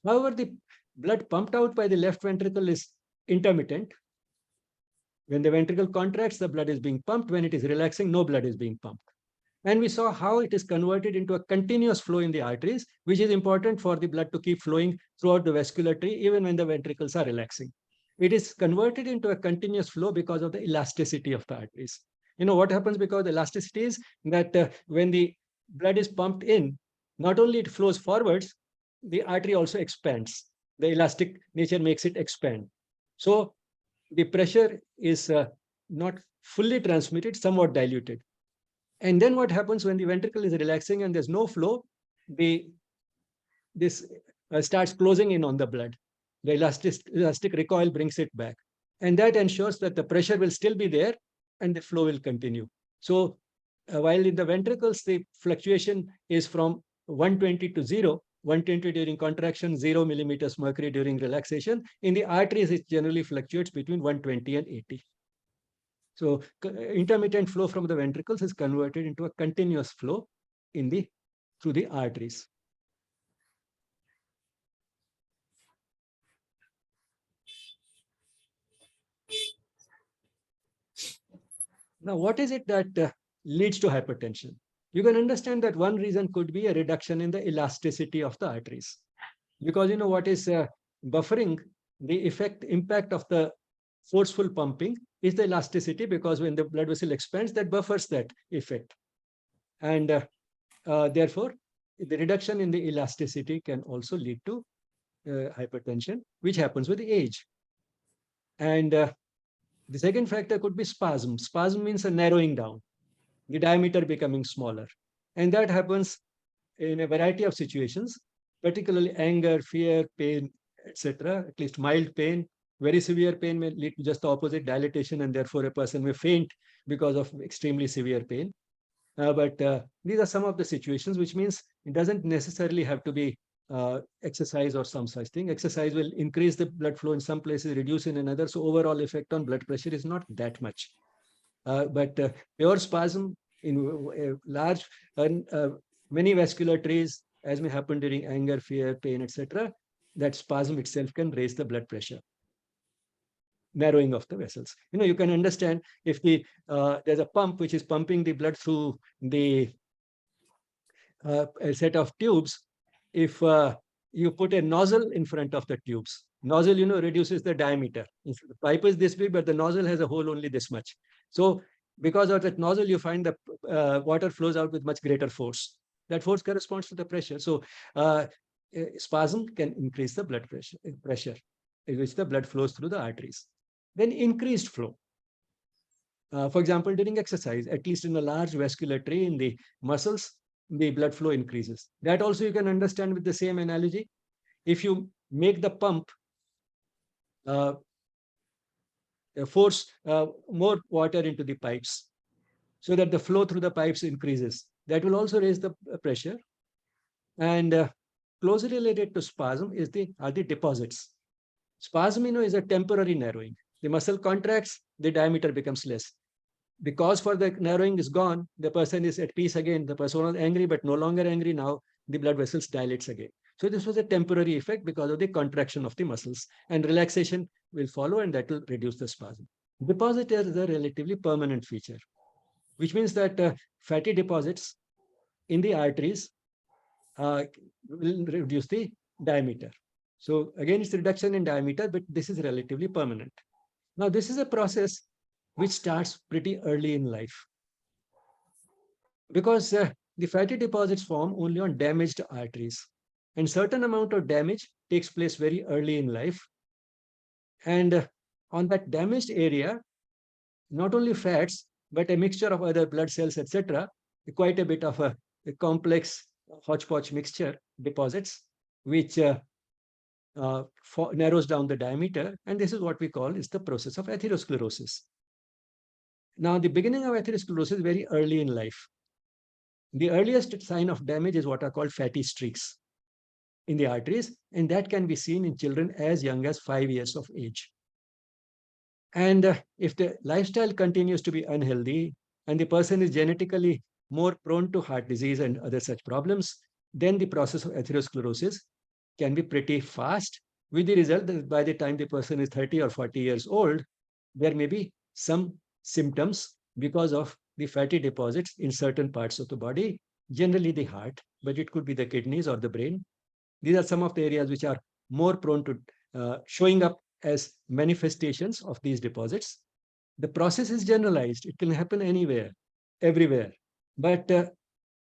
However, the blood pumped out by the left ventricle is intermittent. When the ventricle contracts, the blood is being pumped. When it is relaxing, no blood is being pumped. And we saw how it is converted into a continuous flow in the arteries, which is important for the blood to keep flowing throughout the vascular tree, even when the ventricles are relaxing. It is converted into a continuous flow because of the elasticity of the arteries. You know what happens because of the elasticity is that when the blood is pumped in, not only it flows forwards, the artery also expands. The elastic nature makes it expand. So the pressure is not fully transmitted, somewhat diluted. And then what happens when the ventricle is relaxing and there's no flow, this starts closing in on the blood. The elastic recoil brings it back. And that ensures that the pressure will still be there and the flow will continue. So while in the ventricles, the fluctuation is from 120 to 0, 120 during contraction, 0 millimeters mercury during relaxation. In the arteries, it generally fluctuates between 120 and 80. So intermittent flow from the ventricles is converted into a continuous flow through the arteries. Now, what is it that leads to hypertension? You can understand that one reason could be a reduction in the elasticity of the arteries. Because you know what is buffering the impact of the forceful pumping is the elasticity, because when the blood vessel expands, that buffers that effect. And therefore, the reduction in the elasticity can also lead to hypertension, which happens with age. And the second factor could be spasm. Spasm means a narrowing down, the diameter becoming smaller. And that happens in a variety of situations, particularly anger, fear, pain, etc. At least mild pain. Very severe pain may lead to just the opposite, dilatation, and therefore a person may faint because of extremely severe pain. But these are some of the situations, which means it doesn't necessarily have to be exercise or some such thing. Exercise will increase the blood flow in some places, reduce in another. So overall effect on blood pressure is not that much. But pure spasm in large, many vascular trees, as may happen during anger, fear, pain, etc., that spasm itself can raise the blood pressure. Narrowing of the vessels. You know, you can understand if there's a pump which is pumping the blood through a set of tubes. If you put a nozzle in front of the tubes, nozzle, you know, reduces the diameter. If the pipe is this big, but the nozzle has a hole only this much. So because of that nozzle, you find the water flows out with much greater force. That force corresponds to the pressure. So spasm can increase the blood pressure in which the blood flows through the arteries. Then increased flow. For example, during exercise, at least in a large vascular tree in the muscles, the blood flow increases. That also you can understand with the same analogy. If you make the pump force more water into the pipes so that the flow through the pipes increases, that will also raise the pressure. And closely related to spasm are the deposits. Spasm, you know, is a temporary narrowing. The muscle contracts, the diameter becomes less. The cause for the narrowing is gone. The person is at peace again. The person was angry, but no longer angry now. The blood vessels dilates again. So this was a temporary effect because of the contraction of the muscles. And relaxation will follow, and that will reduce the spasm. Deposit is a relatively permanent feature, which means that fatty deposits in the arteries will reduce the diameter. So again, it's a reduction in diameter, but this is relatively permanent. Now, this is a process which starts pretty early in life, because the fatty deposits form only on damaged arteries, and certain amount of damage takes place very early in life. And on that damaged area, not only fats, but a mixture of other blood cells, etc., quite a bit of a complex hodgepodge mixture deposits, which narrows down the diameter. And this is what we call is the process of atherosclerosis. Now, the beginning of atherosclerosis is very early in life. The earliest sign of damage is what are called fatty streaks in the arteries, and that can be seen in children as young as 5 years of age. And if the lifestyle continues to be unhealthy and the person is genetically more prone to heart disease and other such problems, then the process of atherosclerosis can be pretty fast, with the result that by the time the person is 30 or 40 years old, there may be some symptoms because of the fatty deposits in certain parts of the body, generally the heart, but it could be the kidneys or the brain. These are some of the areas which are more prone to showing up as manifestations of these deposits. The process is generalized. It can happen anywhere, everywhere. But the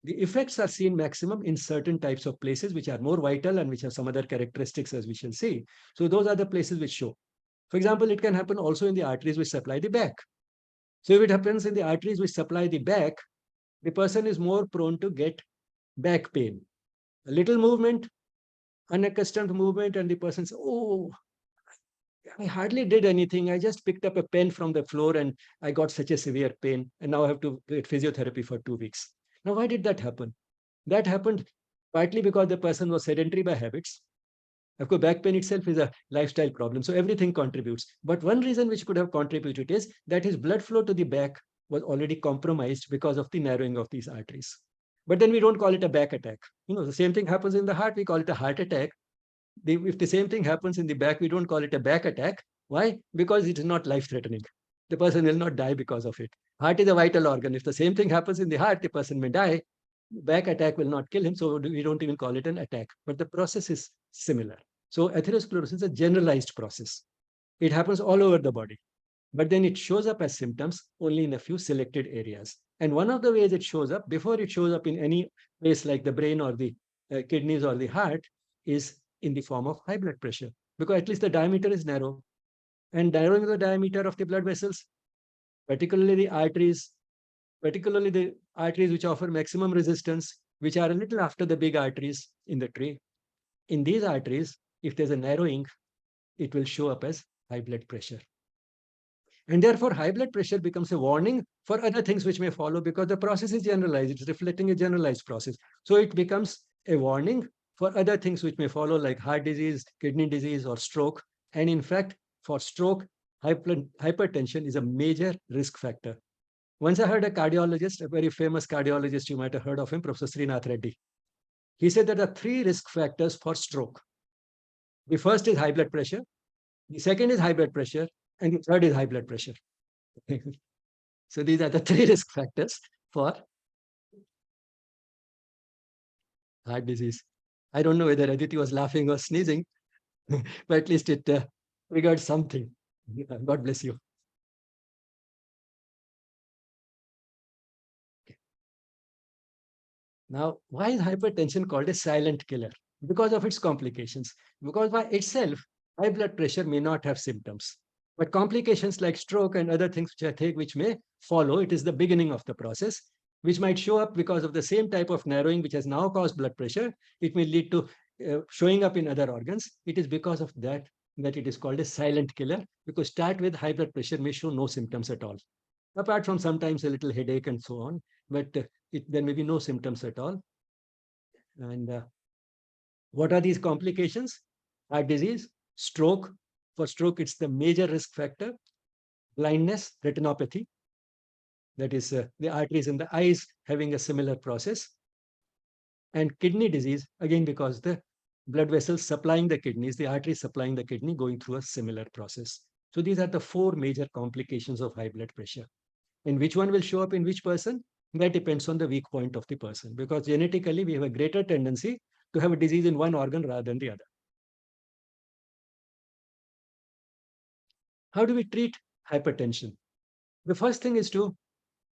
effects are seen maximum in certain types of places which are more vital and which have some other characteristics, as we shall see. So those are the places which show. For example, it can happen also in the arteries which supply the back. So if it happens in the arteries which supply the back, the person is more prone to get back pain. A little movement, unaccustomed movement, and the person says, oh, I hardly did anything. I just picked up a pen from the floor and I got such a severe pain. And now I have to get physiotherapy for 2 weeks. Now, why did that happen? That happened partly because the person was sedentary by habits. Of course, back pain itself is a lifestyle problem. So everything contributes. But one reason which could have contributed is that his blood flow to the back was already compromised because of the narrowing of these arteries. But then we don't call it a back attack. The same thing happens in the heart. We call it a heart attack. If the same thing happens in the back, we don't call it a back attack. Why? Because it is not life-threatening. The person will not die because of it. Heart is a vital organ. If the same thing happens in the heart, the person may die. Back attack will not kill him, so we don't even call it an attack. But the process is similar. So atherosclerosis is a generalized process. It happens all over the body. But then it shows up as symptoms only in a few selected areas. And one of the ways it shows up, before it shows up in any place like the brain or the kidneys or the heart, is in the form of high blood pressure, because at least the diameter is narrow. And narrowing the diameter of the blood vessels, particularly the arteries which offer maximum resistance, which are a little after the big arteries in the tree. In these arteries, if there's a narrowing, it will show up as high blood pressure. And therefore, high blood pressure becomes a warning for other things which may follow, because the process is generalized. It's reflecting a generalized process. So it becomes a warning for other things which may follow, like heart disease, kidney disease, or stroke. And in fact, for stroke, hypertension is a major risk factor. Once I heard a cardiologist, a very famous cardiologist, you might have heard of him, Professor Srinath Reddy. He said there are 3 risk factors for stroke. The first is high blood pressure. The second is high blood pressure. And the third is high blood pressure. So these are the 3 risk factors for heart disease. I don't know whether Aditi was laughing or sneezing, but at least it triggered something. God bless you. Okay. Now, why is hypertension called a silent killer? Because of its complications. Because by itself, high blood pressure may not have symptoms. But complications like stroke and other things which may follow, it is the beginning of the process, which might show up because of the same type of narrowing which has now caused blood pressure. It may lead to showing up in other organs. It is because of that it is called a silent killer, because start with high blood pressure may show no symptoms at all, apart from sometimes a little headache and so on, but there may be no symptoms at all. And what are these complications? Heart disease, stroke. For stroke, it's the major risk factor. Blindness, retinopathy, that is the arteries in the eyes having a similar process. And kidney disease, again, because the blood vessels supplying the kidneys, the arteries supplying the kidney, going through a similar process. So these are the 4 major complications of high blood pressure. And which one will show up in which person? That depends on the weak point of the person, because genetically we have a greater tendency to have a disease in one organ rather than the other. How do we treat hypertension? The first thing is to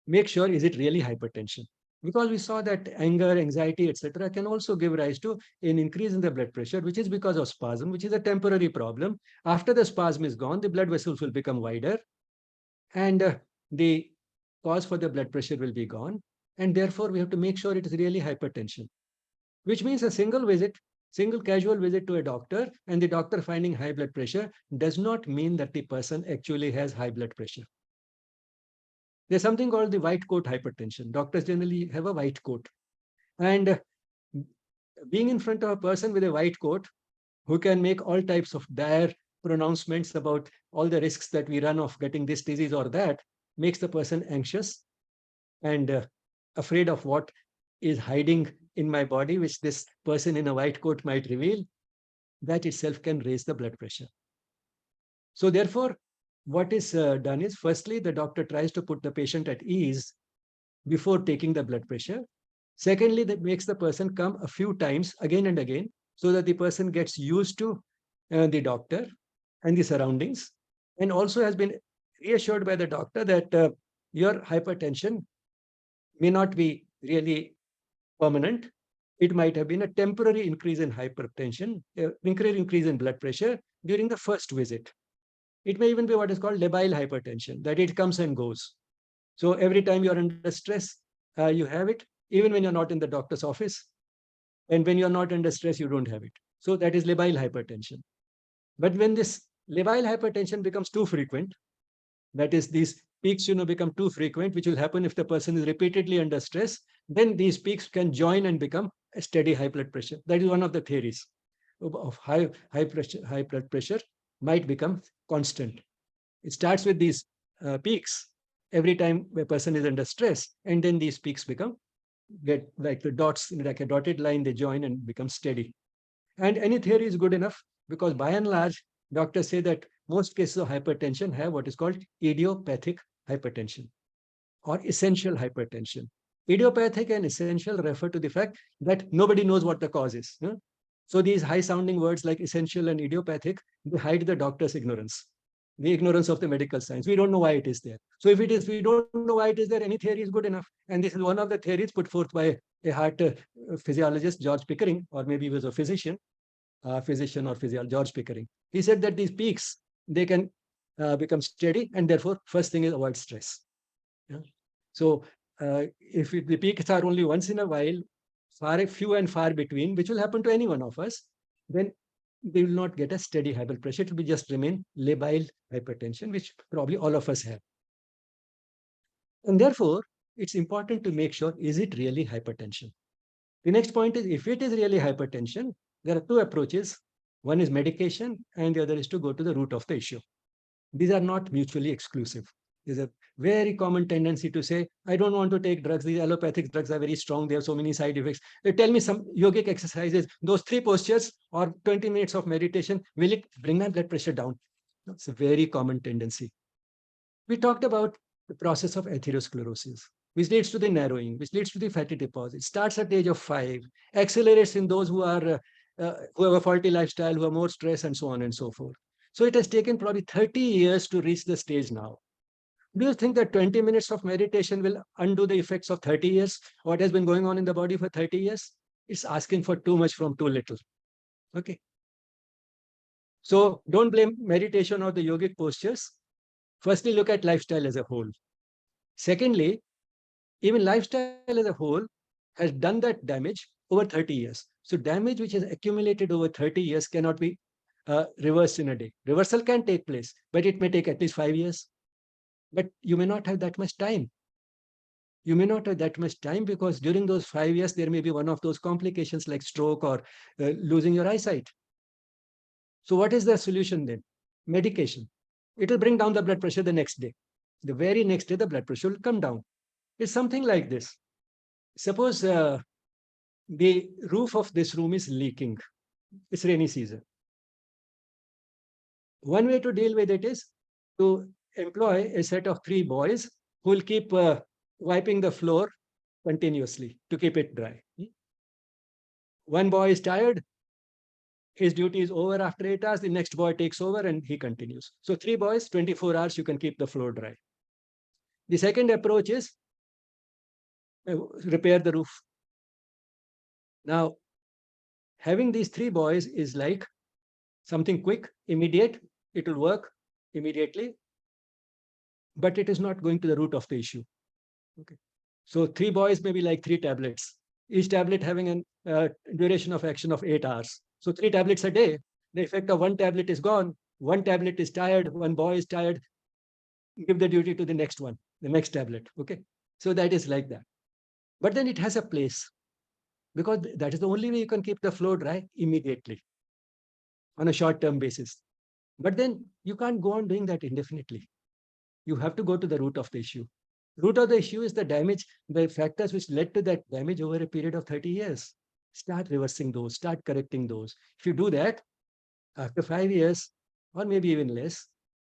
make sure, is it really hypertension? Because we saw that anger, anxiety, etc., can also give rise to an increase in the blood pressure, which is because of spasm, which is a temporary problem. After the spasm is gone, the blood vessels will become wider. And the cause for the blood pressure will be gone. And therefore, we have to make sure it is really hypertension, which means a single casual visit to a doctor and the doctor finding high blood pressure does not mean that the person actually has high blood pressure. There's something called the white coat hypertension. Doctors generally have a white coat. And being in front of a person with a white coat who can make all types of dire pronouncements about all the risks that we run of getting this disease or that makes the person anxious and afraid of what is hiding in my body, which this person in a white coat might reveal. That itself can raise the blood pressure. So therefore, what is done is, firstly, the doctor tries to put the patient at ease before taking the blood pressure. Secondly, that makes the person come a few times again and again so that the person gets used to the doctor and the surroundings, and also has been reassured by the doctor that your hypertension may not be really permanent. It might have been a temporary increase in hypertension, increase in blood pressure during the first visit. It may even be what is called labile hypertension, that it comes and goes. So every time you're under stress, you have it, even when you're not in the doctor's office. And when you're not under stress, you don't have it. So that is labile hypertension. But when this labile hypertension becomes too frequent, that is, these peaks become too frequent, which will happen if the person is repeatedly under stress, then these peaks can join and become a steady high blood pressure. That is one of the theories of high blood pressure might become constant. It starts with these peaks every time a person is under stress, and then these peaks get like the dots, like a dotted line, they join and become steady. And any theory is good enough, because by and large, doctors say that most cases of hypertension have what is called idiopathic hypertension or essential hypertension. Idiopathic and essential refer to the fact that nobody knows what the cause is. So these high-sounding words like essential and idiopathic, they hide the doctor's ignorance, the ignorance of the medical science. We don't know why it is there. So if it is, we don't know why it is there, any theory is good enough. And this is one of the theories put forth by a heart physiologist, George Pickering, or maybe he was a physician or physiologist, George Pickering. He said that these peaks, they can become steady, and therefore, first thing is avoid stress. Yeah? So if the peaks are only once in a while, few and far between, which will happen to any one of us, then they will not get a steady high blood pressure. It will just remain labile hypertension, which probably all of us have. And therefore, it's important to make sure, is it really hypertension? The next point is, if it is really hypertension, there are two approaches. One is medication, and the other is to go to the root of the issue. These are not mutually exclusive. There's a very common tendency to say, I don't want to take drugs. These allopathic drugs are very strong. They have so many side effects. Tell me some yogic exercises. Those 3 postures or 20 minutes of meditation, will it bring my blood pressure down? It's a very common tendency. We talked about the process of atherosclerosis, which leads to the narrowing, which leads to the fatty deposit. Starts at the age of 5, accelerates in those who have a faulty lifestyle, who have more stress, and so on and so forth. So it has taken probably 30 years to reach the stage now. Do you think that 20 minutes of meditation will undo the effects of 30 years? What has been going on in the body for 30 years? It's asking for too much from too little. Okay. So don't blame meditation or the yogic postures. Firstly, look at lifestyle as a whole. Secondly, even lifestyle as a whole has done that damage over 30 years. So damage which has accumulated over 30 years cannot be reversed in a day. Reversal can take place, but it may take at least 5 years. But you may not have that much time. You may not have that much time, because during those 5 years, there may be one of those complications like stroke or losing your eyesight. So what is the solution then? Medication. It will bring down the blood pressure the next day. The very next day, the blood pressure will come down. It's something like this. Suppose the roof of this room is leaking. It's rainy season. One way to deal with it is to employ a set of 3 boys who will keep wiping the floor continuously to keep it dry. One boy is tired. His duty is over after 8 hours. The next boy takes over and he continues. So 3 boys, 24 hours, you can keep the floor dry. The second approach is repair the roof. Now, having these 3 boys is like something quick, immediate. It will work immediately. but it is not going to the root of the issue. Okay. So 3 boys may be like 3 tablets, each tablet having a duration of action of 8 hours. So 3 tablets a day, the effect of 1 tablet is gone. 1 tablet is tired, 1 boy is tired, give the duty to the next one, the next tablet. Okay. So that is like that. But then it has a place, because that is the only way you can keep the floor dry immediately on a short-term basis. But then you can't go on doing that indefinitely. You have to go to the root of the issue. Root of the issue is the damage, the factors which led to that damage over a period of 30 years. Start reversing those, start correcting those. If you do that, after 5 years, or maybe even less,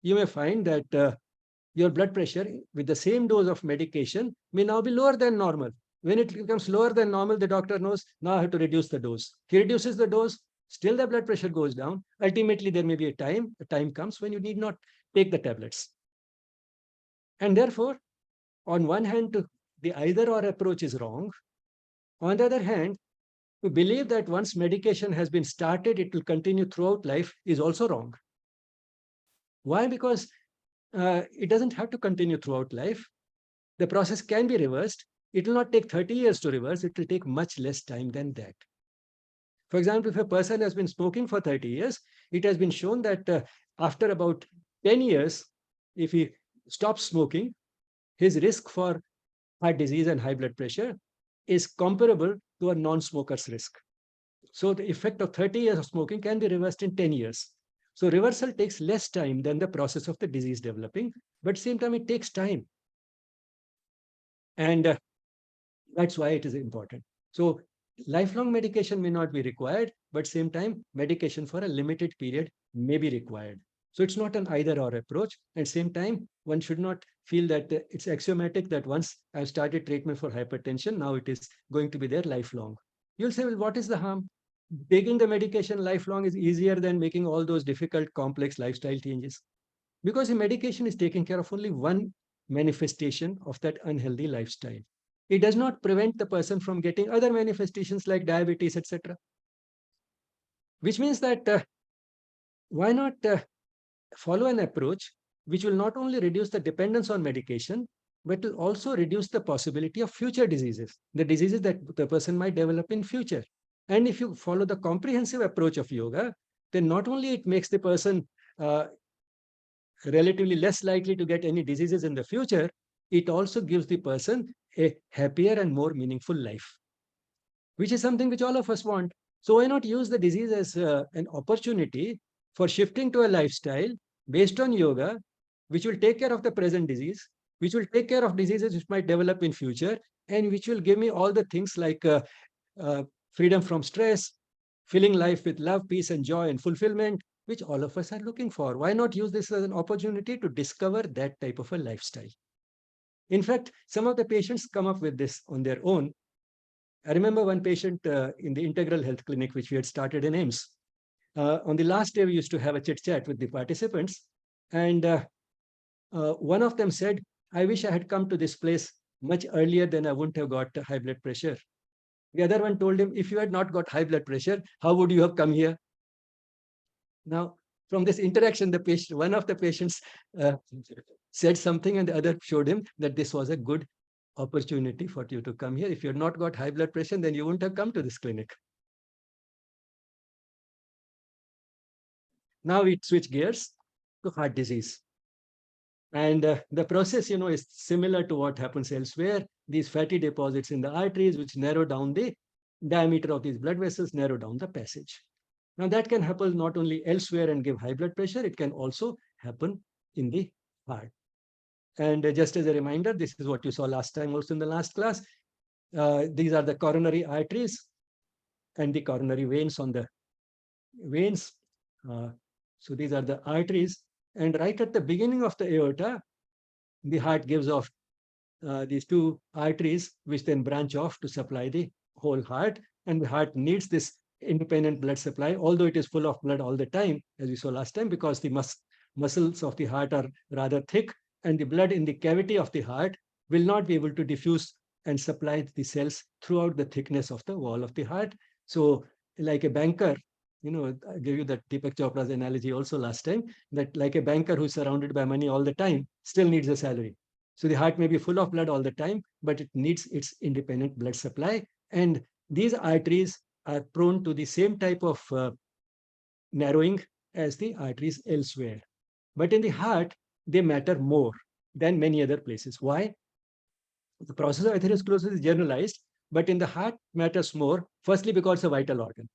you may find that your blood pressure with the same dose of medication may now be lower than normal. When it becomes lower than normal, the doctor knows, now I have to reduce the dose. He reduces the dose, still the blood pressure goes down. Ultimately, there may be a time comes when you need not take the tablets. And therefore, on one hand, the either or approach is wrong. On the other hand, to believe that once medication has been started, it will continue throughout life is also wrong. Why? Because it doesn't have to continue throughout life. The process can be reversed. It will not take 30 years to reverse. It will take much less time than that. For example, if a person has been smoking for 30 years, it has been shown that after about 10 years, if he stops smoking, his risk for heart disease and high blood pressure is comparable to a non-smoker's risk. So the effect of 30 years of smoking can be reversed in 10 years. So reversal takes less time than the process of the disease developing, but same time it takes time. And that's why it is important. So lifelong medication may not be required, but same time medication for a limited period may be required. So it's not an either or approach. At same time, one should not feel that it's axiomatic that once I've started treatment for hypertension, now it is going to be there lifelong. You'll say, well, what is the harm? Taking the medication lifelong is easier than making all those difficult, complex lifestyle changes. Because the medication is taking care of only one manifestation of that unhealthy lifestyle. It does not prevent the person from getting other manifestations like diabetes, etc. Which means that why not follow an approach which will not only reduce the dependence on medication, but will also reduce the possibility of future diseases, the diseases that the person might develop in future. And if you follow the comprehensive approach of yoga, then not only it makes the person relatively less likely to get any diseases in the future, it also gives the person a happier and more meaningful life, which is something which all of us want. So why not use the disease as an opportunity for shifting to a lifestyle based on yoga, which will take care of the present disease, which will take care of diseases which might develop in future, and which will give me all the things like freedom from stress, filling life with love, peace, and joy and fulfillment, which all of us are looking for. Why not use this as an opportunity to discover that type of a lifestyle? In fact, some of the patients come up with this on their own. I remember one patient in the Integral Health Clinic, which we had started in AIMS. On the last day, we used to have a chit-chat with the participants. And one of them said, I wish I had come to this place much earlier, then I wouldn't have got high blood pressure. The other one told him, if you had not got high blood pressure, how would you have come here? Now, from this interaction, one of the patients said something, and the other showed him that this was a good opportunity for you to come here. If you had not got high blood pressure, then you wouldn't have come to this clinic. Now we switch gears to heart disease. And the process, is similar to what happens elsewhere. These fatty deposits in the arteries, which narrow down the diameter of these blood vessels, narrow down the passage. Now that can happen not only elsewhere and give high blood pressure, it can also happen in the heart. And just as a reminder, this is what you saw last time also in the last class. These are the coronary arteries and the coronary veins on the veins. So these are the arteries. And right at the beginning of the aorta, the heart gives off these 2 arteries, which then branch off to supply the whole heart. And the heart needs this independent blood supply, although it is full of blood all the time, as we saw last time, because the muscles of the heart are rather thick, and the blood in the cavity of the heart will not be able to diffuse and supply the cells throughout the thickness of the wall of the heart. So like a banker I gave you that Deepak Chopra's analogy also last time, that like a banker who's surrounded by money all the time still needs a salary. So the heart may be full of blood all the time, but it needs its independent blood supply. And these arteries are prone to the same type of narrowing as the arteries elsewhere. But in the heart, they matter more than many other places. Why? The process of atherosclerosis is generalized, but in the heart matters more. Firstly, because it's a vital organ.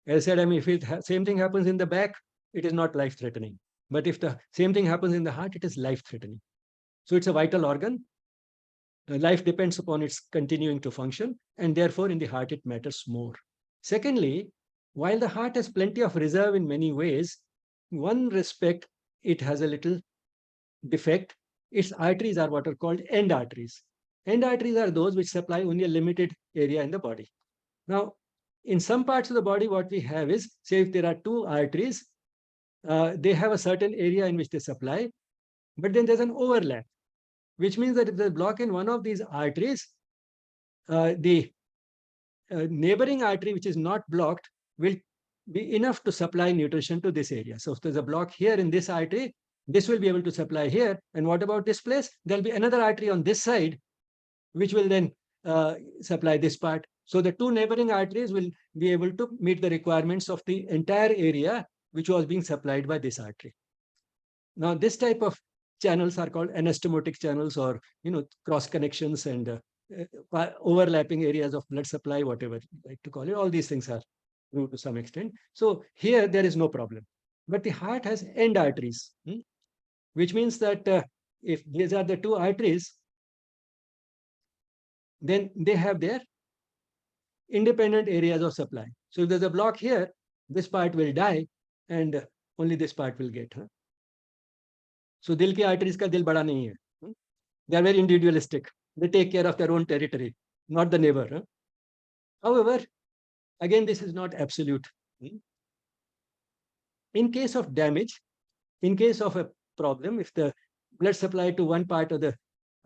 As I said, if the same thing happens in the back, it is not life-threatening. But if the same thing happens in the heart, it is life-threatening. So it's a vital organ. Life depends upon its continuing to function, and therefore in the heart it matters more. Secondly, while the heart has plenty of reserve in many ways, in one respect it has a little defect. Its arteries are what are called end arteries. End arteries are those which supply only a limited area in the body. Now, in some parts of the body, what we have is, say if there are two arteries, they have a certain area in which they supply, but then there's an overlap, which means that if there's a block in one of these arteries, the neighboring artery, which is not blocked, will be enough to supply nutrition to this area. So if there's a block here in this artery, this will be able to supply here. And what about this place? There'll be another artery on this side, which will then supply this part. So the two neighboring arteries will be able to meet the requirements of the entire area which was being supplied by this artery. Now, this type of channels are called anastomotic channels, or cross connections and overlapping areas of blood supply, whatever you like to call it. All these things are true to some extent. So here there is no problem. But the heart has end arteries, which means that if these are the two arteries, then they have their independent areas of supply. So if there's a block here, this part will die and only this part will get. So dil ki arteries ka dil bada nahi hai. They are very individualistic. They take care of their own territory, not the neighbor. However, again, this is not absolute. In case of damage, in case of a problem, if the blood supply to one part of the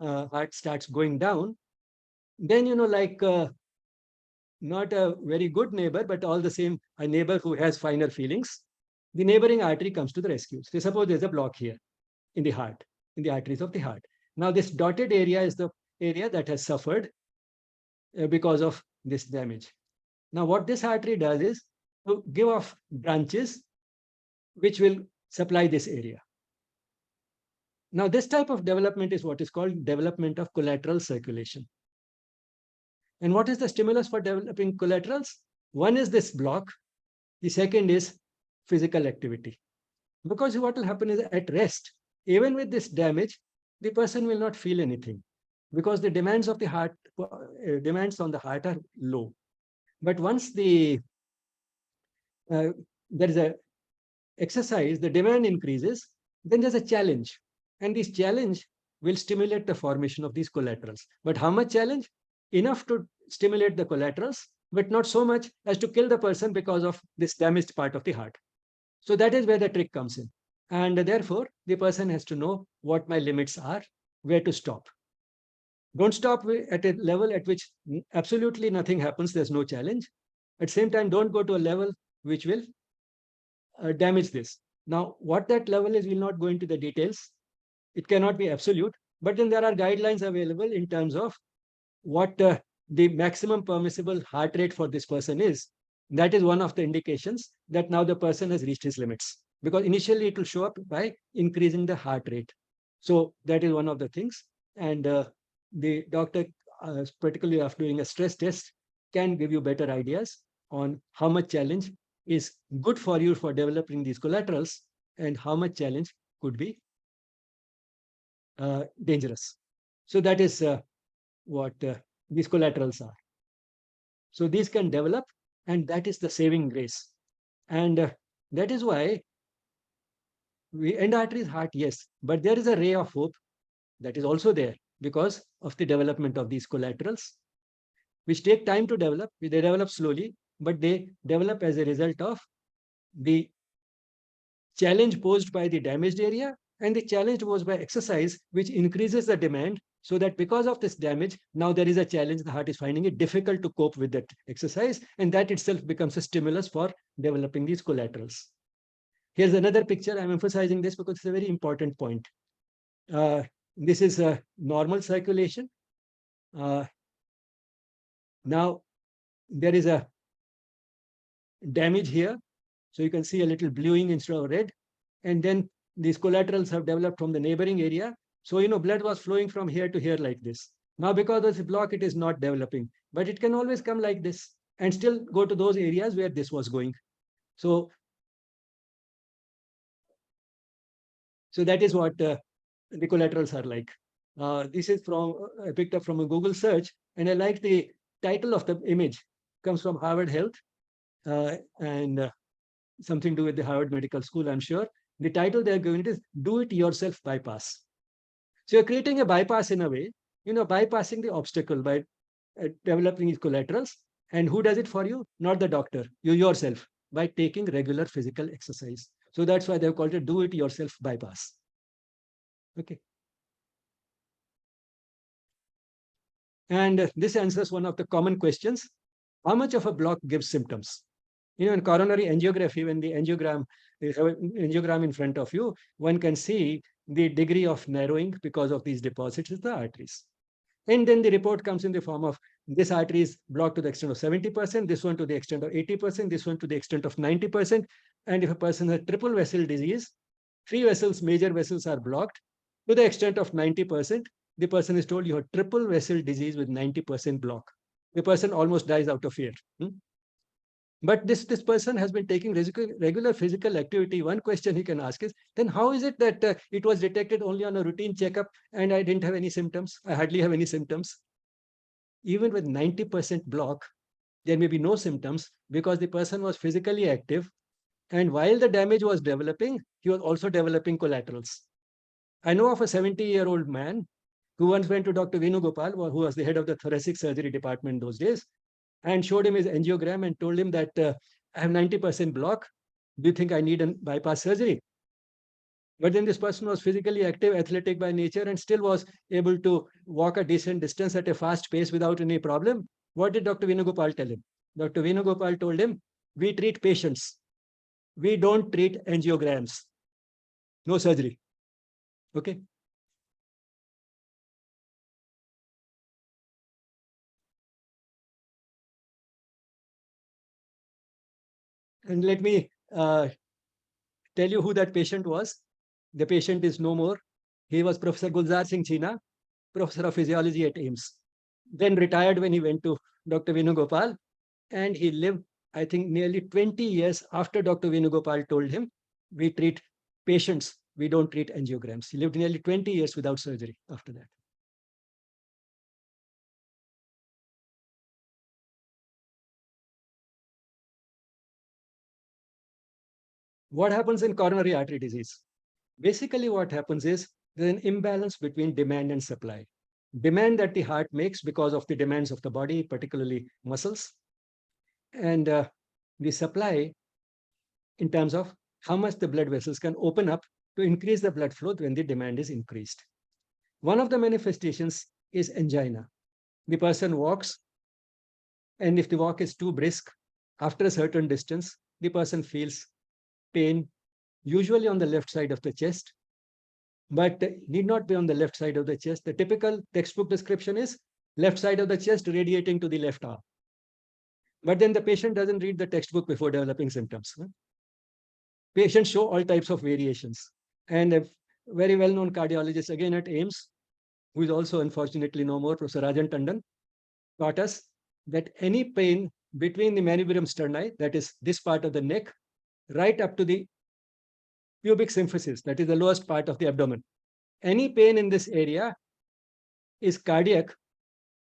heart starts going down, then, not a very good neighbor, but all the same, a neighbor who has finer feelings, the neighboring artery comes to the rescue. So suppose there's a block here in the heart, in the arteries of the heart. Now, this dotted area is the area that has suffered because of this damage. Now, what this artery does is to give off branches which will supply this area. Now, this type of development is what is called development of collateral circulation. And what is the stimulus for developing collaterals? One is this block. The second is physical activity. Because what will happen is at rest, even with this damage, the person will not feel anything because the demands of the heart, demands on the heart are low. But once there is a exercise, the demand increases, then there's a challenge. And this challenge will stimulate the formation of these collaterals. But how much challenge? Enough to stimulate the collaterals, but not so much as to kill the person because of this damaged part of the heart. So that is where the trick comes in. And therefore, the person has to know what my limits are, where to stop. Don't stop at a level at which absolutely nothing happens, there's no challenge. At the same time, don't go to a level which will damage this. Now, what that level is, we'll not go into the details. It cannot be absolute, but then there are guidelines available in terms of what the maximum permissible heart rate for this person is. That is one of the indications that now the person has reached his limits, because initially it will show up by increasing the heart rate. So that is one of the things. And the doctor, particularly after doing a stress test, can give you better ideas on how much challenge is good for you for developing these collaterals and how much challenge could be dangerous. So that is what these collaterals are. So these can develop, and that is the saving grace. And that is why end arteries, heart, yes, but there is a ray of hope that is also there because of the development of these collaterals, which take time to develop. They develop slowly, but they develop as a result of the challenge posed by the damaged area And the challenge was by exercise, which increases the demand, so that because of this damage, now there is a challenge. The heart is finding it difficult to cope with that exercise, and that itself becomes a stimulus for developing these collaterals. Here's another picture. I'm emphasizing this because it's a very important point. This is a normal circulation. Now, there is a damage here. So you can see a little bluing instead of red. And then these collaterals have developed from the neighboring area. So, blood was flowing from here to here like this. Now, because of this block, it is not developing. But it can always come like this and still go to those areas where this was going. So that is what the collaterals are like. This is I picked up from a Google search, and I like the title of the image. Comes from Harvard Health, and something to do with the Harvard Medical School, I'm sure. The title they're giving it is Do It Yourself Bypass. So you're creating a bypass in a way, bypassing the obstacle by developing these collaterals. And who does it for you? Not the doctor, you yourself, by taking regular physical exercise. So that's why they've called it Do It Yourself Bypass. Okay. And this answers one of the common questions. How much of a block gives symptoms? In coronary angiography, when the angiogram in front of you, one can see the degree of narrowing because of these deposits in the arteries. And then the report comes in the form of this artery is blocked to the extent of 70%, this one to the extent of 80%, this one to the extent of 90%. And if a person has triple vessel disease, 3 vessels, major vessels are blocked to the extent of 90%. The person is told you have triple vessel disease with 90% block. The person almost dies out of fear. But this person has been taking regular physical activity. One question he can ask is, then how is it that it was detected only on a routine checkup and I didn't have any symptoms? I hardly have any symptoms. Even with 90% block, there may be no symptoms because the person was physically active. And while the damage was developing, he was also developing collaterals. I know of a 70-year-old man who once went to Dr. Venugopal, who was the head of the thoracic surgery department those days, and showed him his angiogram and told him that I have 90% block. Do you think I need a bypass surgery? But then this person was physically active, athletic by nature, and still was able to walk a decent distance at a fast pace without any problem. What did Dr. Venugopal tell him? Dr. Venugopal told him, we treat patients. We don't treat angiograms. No surgery. Okay. And let me tell you who that patient was. The patient is no more. He was Professor Gulzar Singh China, professor of physiology at AIIMS. Then retired when he went to Dr. Venugopal, and he lived, I think, nearly 20 years after Dr. Venugopal told him, we treat patients, we don't treat angiograms. He lived nearly 20 years without surgery after that. What happens in coronary artery disease? Basically, what happens is there's an imbalance between demand and supply. Demand that the heart makes because of the demands of the body, particularly muscles, and the supply in terms of how much the blood vessels can open up to increase the blood flow when the demand is increased. One of the manifestations is angina. The person walks, and if the walk is too brisk, after a certain distance, the person feels pain, usually on the left side of the chest, but need not be on the left side of the chest. The typical textbook description is left side of the chest radiating to the left arm. But then the patient doesn't read the textbook before developing symptoms. Patients show all types of variations. And a very well-known cardiologist, again at AIIMS, who is also unfortunately no more, Professor Rajan Tandon, taught us that any pain between the manubrium sterni, that is this part of the neck, right up to the pubic symphysis, that is the lowest part of the abdomen. Any pain in this area is cardiac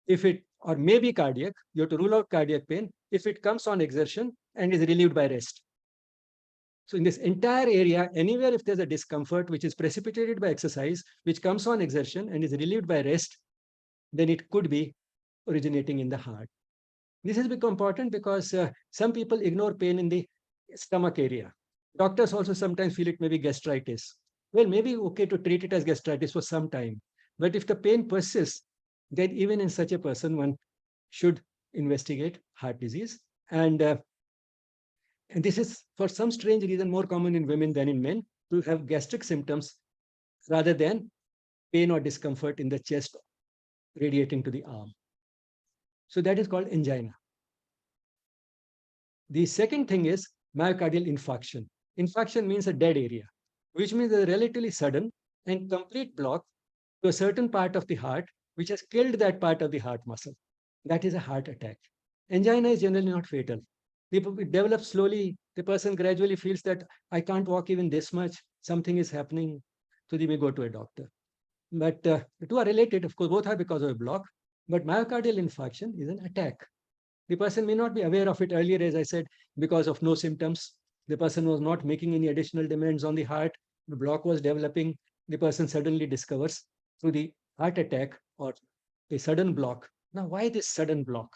if it, or may be cardiac, you have to rule out cardiac pain if it comes on exertion and is relieved by rest. So in this entire area, anywhere if there's a discomfort which is precipitated by exercise, which comes on exertion and is relieved by rest, then it could be originating in the heart. This has become important because some people ignore pain in the stomach area. Doctors also sometimes feel it may be gastritis. well, maybe okay to treat it as gastritis for some time. But if the pain persists, then even in such a person, one should investigate heart disease. And this is, for some strange reason, more common in women than in men to have gastric symptoms rather than pain or discomfort in the chest radiating to the arm. So that is called angina. The second thing is myocardial infarction. Infarction means a dead area, which means a relatively sudden and complete block to a certain part of the heart, which has killed that part of the heart muscle. That is a heart attack. Angina is generally not fatal. It develops slowly. The person gradually feels that I can't walk even this much. Something is happening. So they may go to a doctor. But the two are related. Of course, both are because of a block. But myocardial infarction is an attack. The person may not be aware of it earlier, as I said, because of no symptoms. The person was not making any additional demands on the heart. The block was developing. The person suddenly discovers through the heart attack or a sudden block. Now, why this sudden block?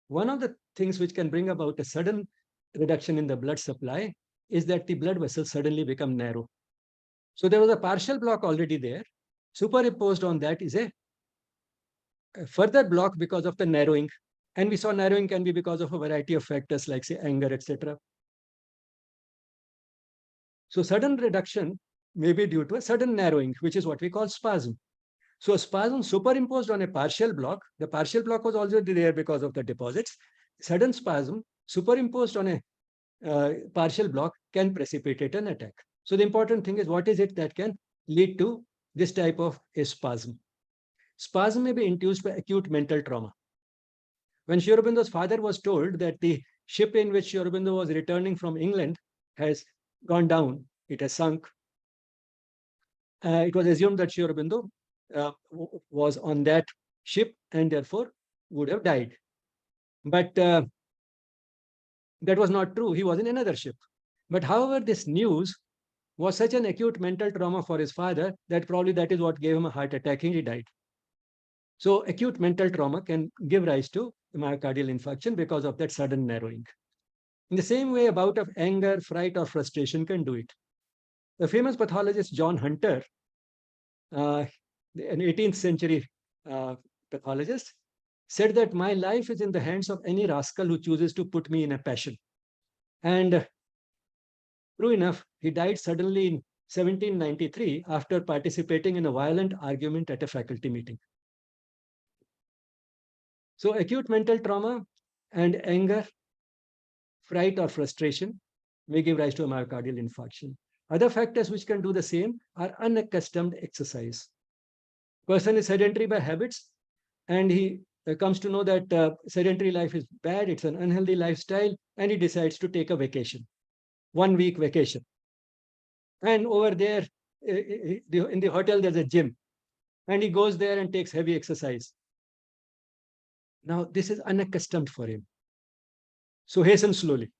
One of the things which can bring about a sudden reduction in the blood supply is that the blood vessels suddenly become narrow. So there was a partial block already there. Superimposed on that is a further block because of the narrowing. And we saw narrowing can be because of a variety of factors like, say, anger, etc. So sudden reduction may be due to a sudden narrowing, which is what we call spasm. So a spasm superimposed on a partial block, the partial block was already there because of the deposits. Sudden spasm superimposed on a partial block can precipitate an attack. So the important thing is, what is it that can lead to this type of a spasm? Spasm may be induced by acute mental trauma. When Sri Aurobindo's father was told that the ship in which Sri Aurobindo was returning from England has gone down, it has sunk, it was assumed that Sri Aurobindo was on that ship and therefore would have died. But that was not true. He was in another ship. But however, this news was such an acute mental trauma for his father that probably that is what gave him a heart attack and he died. So acute mental trauma can give rise to myocardial infarction because of that sudden narrowing. In the same way, a bout of anger, fright, or frustration can do it. The famous pathologist John Hunter, an 18th century pathologist, said that my life is in the hands of any rascal who chooses to put me in a passion. And true enough, he died suddenly in 1793 after participating in a violent argument at a faculty meeting. So acute mental trauma and anger, fright, or frustration may give rise to a myocardial infarction. Other factors which can do the same are unaccustomed exercise. Person is sedentary by habits, and he comes to know that sedentary life is bad, it's an unhealthy lifestyle, and he decides to take a vacation, 1 week vacation. And over there in the hotel, there's a gym, and he goes there and takes heavy exercise. Now, this is unaccustomed for him. So hasten slowly.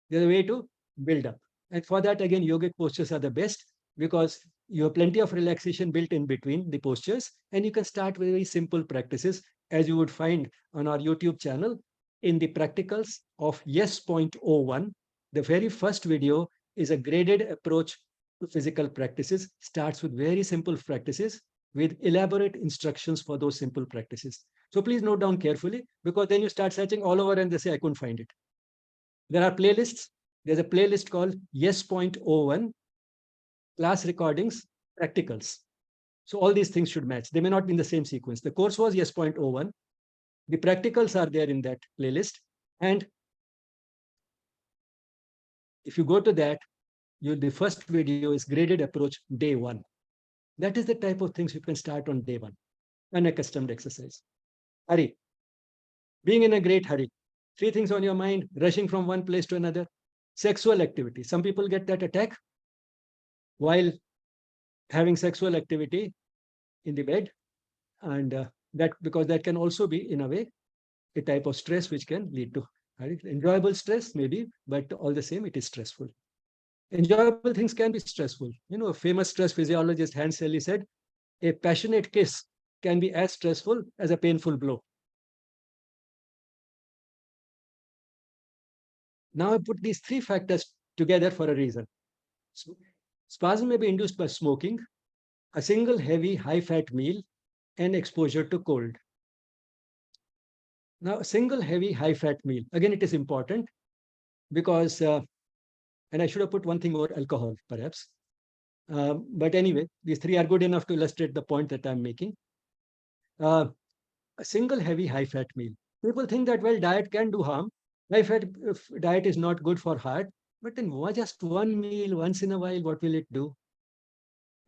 There's a way to build up. And for that, again, yogic postures are the best because you have plenty of relaxation built in between the postures, and you can start with very simple practices, as you would find on our YouTube channel in the practicals of Yes.01. The very first video is a graded approach to physical practices, starts with very simple practices with elaborate instructions for those simple practices. So please note down carefully, because then you start searching all over and they say, I couldn't find it. There are playlists. There's a playlist called Yes.01, class recordings, practicals. So all these things should match. They may not be in the same sequence. The course was Yes.01. The practicals are there in that playlist. And if you go to that, the first video is graded approach day 1. That is the type of things you can start on day 1. Unaccustomed exercise. Hurry. Being in a great hurry. 3 things on your mind, rushing from one place to another. Sexual activity. Some people get that attack while having sexual activity in the bed. And that because that can also be, in a way, a type of stress which can lead to enjoyable stress, maybe, but all the same, it is stressful. Enjoyable things can be stressful. You know, a famous stress physiologist, Hans Selye, said, a passionate kiss can be as stressful as a painful blow. Now I put these 3 factors together for a reason. So Spasm may be induced by smoking, a single heavy, high-fat meal, and exposure to cold. Now, a single heavy, high-fat meal. Again, it is important because, and I should have put one thing more, alcohol, perhaps. But anyway, these three are good enough to illustrate the point that I'm making. A single heavy, high-fat meal. People think that, well, diet can do harm. High-fat diet is not good for heart. But then just one meal once in a while, what will it do?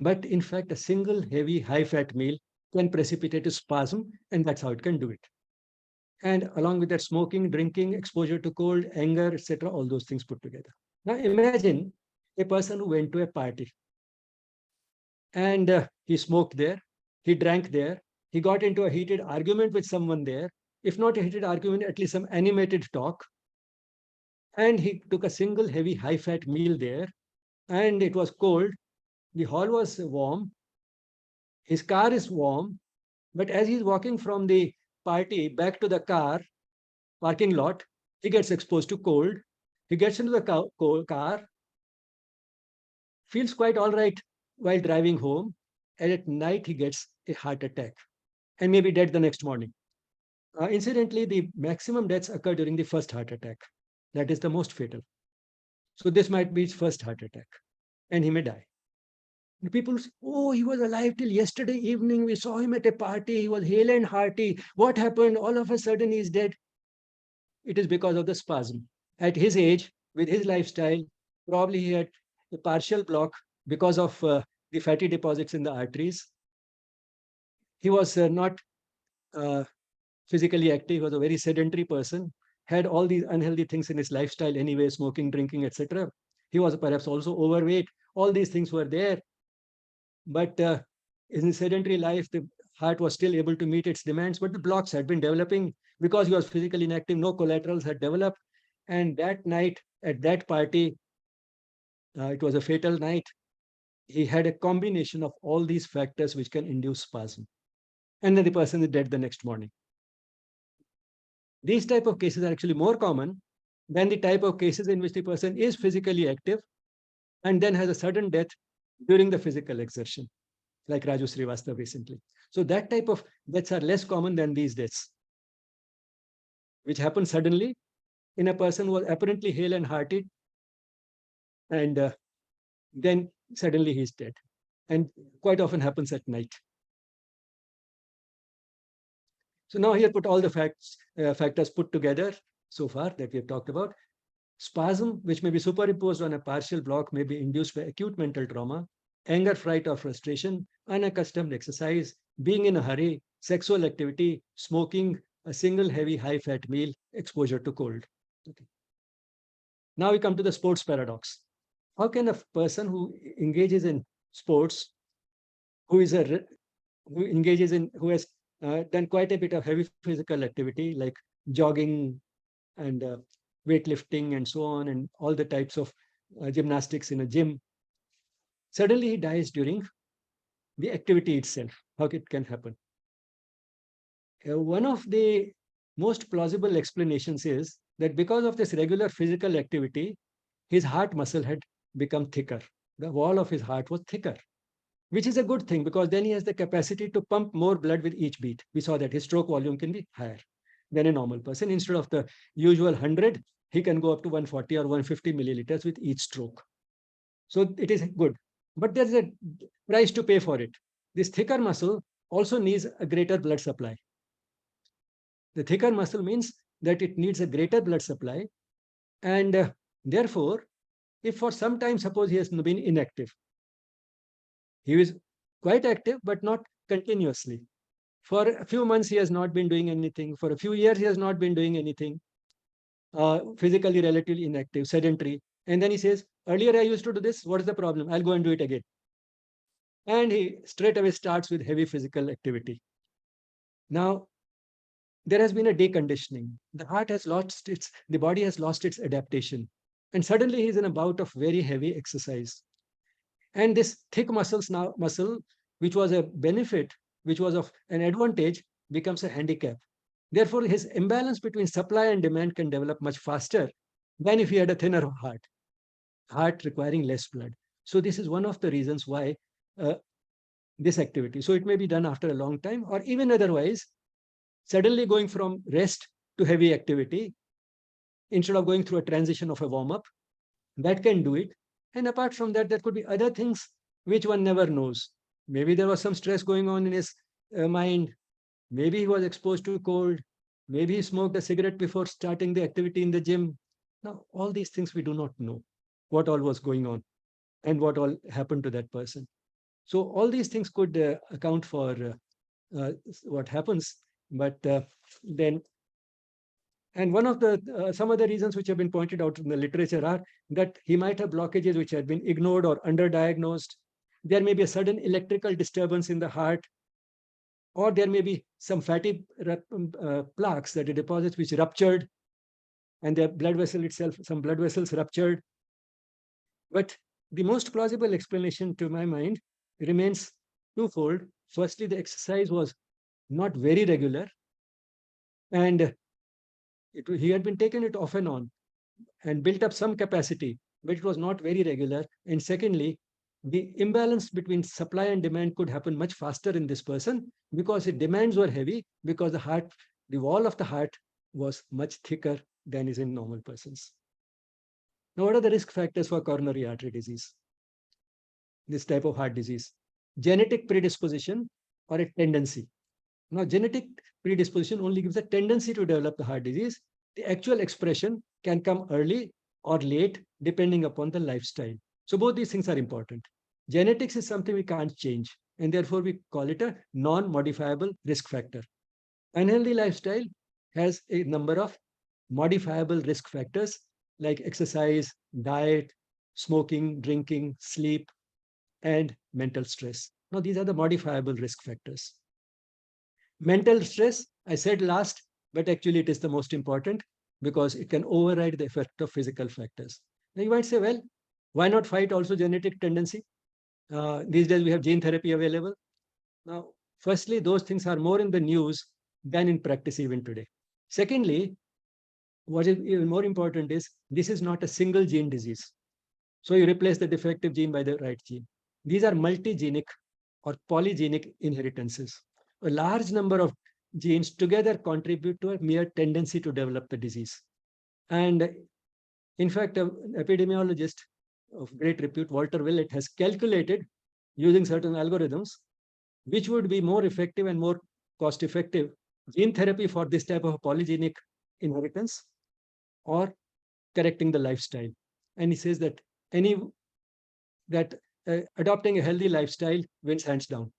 But in fact, a single heavy, high-fat meal can precipitate a spasm, and that's how it can do it. And along with that, smoking, drinking, exposure to cold, anger, etc., all those things put together. Now imagine a person who went to a party and he smoked there, he drank there, he got into a heated argument with someone there, if not a heated argument, at least some animated talk, and he took a single heavy high-fat meal there, and it was cold, the hall was warm, his car is warm, but as he's walking from the party back to the parking lot, he gets exposed to cold, he gets into the car, feels quite all right while driving home, and at night he gets a heart attack and may be dead the next morning. Incidentally, the maximum deaths occur during the first heart attack. That is the most fatal. So this might be his first heart attack, and he may die. The people say, oh, he was alive till yesterday evening. We saw him at a party. He was hale and hearty. What happened? All of a sudden, he's dead. It is because of the spasm. At his age, with his lifestyle, probably he had a partial block because of the fatty deposits in the arteries. He was not physically active. He was a very sedentary person, had all these unhealthy things in his lifestyle anyway, smoking, drinking, etc. He was perhaps also overweight. All these things were there. But in his sedentary life, the heart was still able to meet its demands, but the blocks had been developing because he was physically inactive. No collaterals had developed. And that night at that party, it was a fatal night. He had a combination of all these factors which can induce spasm. And then the person is dead the next morning. These type of cases are actually more common than the type of cases in which the person is physically active and then has a sudden death during the physical exertion, like Raju Srivastava recently. So that type of deaths are less common than these deaths, which happen suddenly in a person who was apparently hale and hearty, and then suddenly he's dead. And quite often happens at night. So now here put all the factors put together so far that we have talked about. Spasm, which may be superimposed on a partial block, may be induced by acute mental trauma, anger, fright, or frustration, unaccustomed exercise, being in a hurry, sexual activity, smoking, a single heavy high-fat meal, exposure to cold. Okay. Now we come to the sports paradox. How can a person who engages in sports, who has done quite a bit of heavy physical activity like jogging and weightlifting and so on, and all the types of gymnastics in a gym, suddenly he dies during the activity itself? How it can happen? One of the most plausible explanations is that because of this regular physical activity, his heart muscle had become thicker. The wall of his heart was thicker, which is a good thing because then he has the capacity to pump more blood with each beat. We saw that his stroke volume can be higher than a normal person. Instead of the usual 100, he can go up to 140 or 150 milliliters with each stroke. So it is good. But there's a price to pay for it. This thicker muscle also needs a greater blood supply. The thicker muscle means that it needs a greater blood supply. And therefore, if for some time, suppose he has been inactive, he is quite active, but not continuously. For a few months, he has not been doing anything. For a few years, he has not been doing anything. Physically relatively inactive, sedentary. And then he says, earlier I used to do this. What is the problem? I'll go and do it again. And he straight away starts with heavy physical activity. Now, there has been a deconditioning. The body has lost its adaptation. And suddenly he's in a bout of very heavy exercise. And this thick muscle, which was a benefit, which was of an advantage, becomes a handicap. Therefore, his imbalance between supply and demand can develop much faster than if he had a thinner heart requiring less blood. So this is one of the reasons why this activity. So it may be done after a long time, or even otherwise, suddenly going from rest to heavy activity, instead of going through a transition of a warm-up, that can do it. And apart from that, there could be other things which one never knows. Maybe there was some stress going on in his mind. Maybe he was exposed to cold. Maybe he smoked a cigarette before starting the activity in the gym. Now, all these things we do not know what all was going on and what all happened to that person. So all these things could account for what happens. But then, and one of the some other reasons which have been pointed out in the literature are that he might have blockages which had been ignored or underdiagnosed. There may be a sudden electrical disturbance in the heart, or there may be some fatty plaques, that are deposits which ruptured, and the blood vessel itself, some blood vessels ruptured. But the most plausible explanation to my mind remains twofold. Firstly, the exercise was not very regular, and he had been taking it off and on and built up some capacity, but it was not very regular. And secondly, the imbalance between supply and demand could happen much faster in this person because the demands were heavy, because the wall of the heart was much thicker than is in normal persons. Now, what are the risk factors for coronary artery disease? This type of heart disease: genetic predisposition or a tendency. Now, genetic predisposition only gives a tendency to develop the heart disease. The actual expression can come early or late, depending upon the lifestyle. So both these things are important. Genetics is something we can't change, and therefore we call it a non-modifiable risk factor. Unhealthy lifestyle has a number of modifiable risk factors like exercise, diet, smoking, drinking, sleep, and mental stress. Now, these are the modifiable risk factors. Mental stress, I said last, but actually it is the most important because it can override the effect of physical factors. Now you might say, well, why not fight also genetic tendency? These days we have gene therapy available. Now, firstly, those things are more in the news than in practice even today. Secondly, what is even more important is this is not a single gene disease. So you replace the defective gene by the right gene. These are multigenic or polygenic inheritances. A large number of genes together contribute to a mere tendency to develop the disease. And in fact, an epidemiologist of great repute, Walter Willett, has calculated using certain algorithms which would be more effective and more cost effective: gene therapy for this type of polygenic inheritance or correcting the lifestyle. And he says that adopting a healthy lifestyle wins hands down.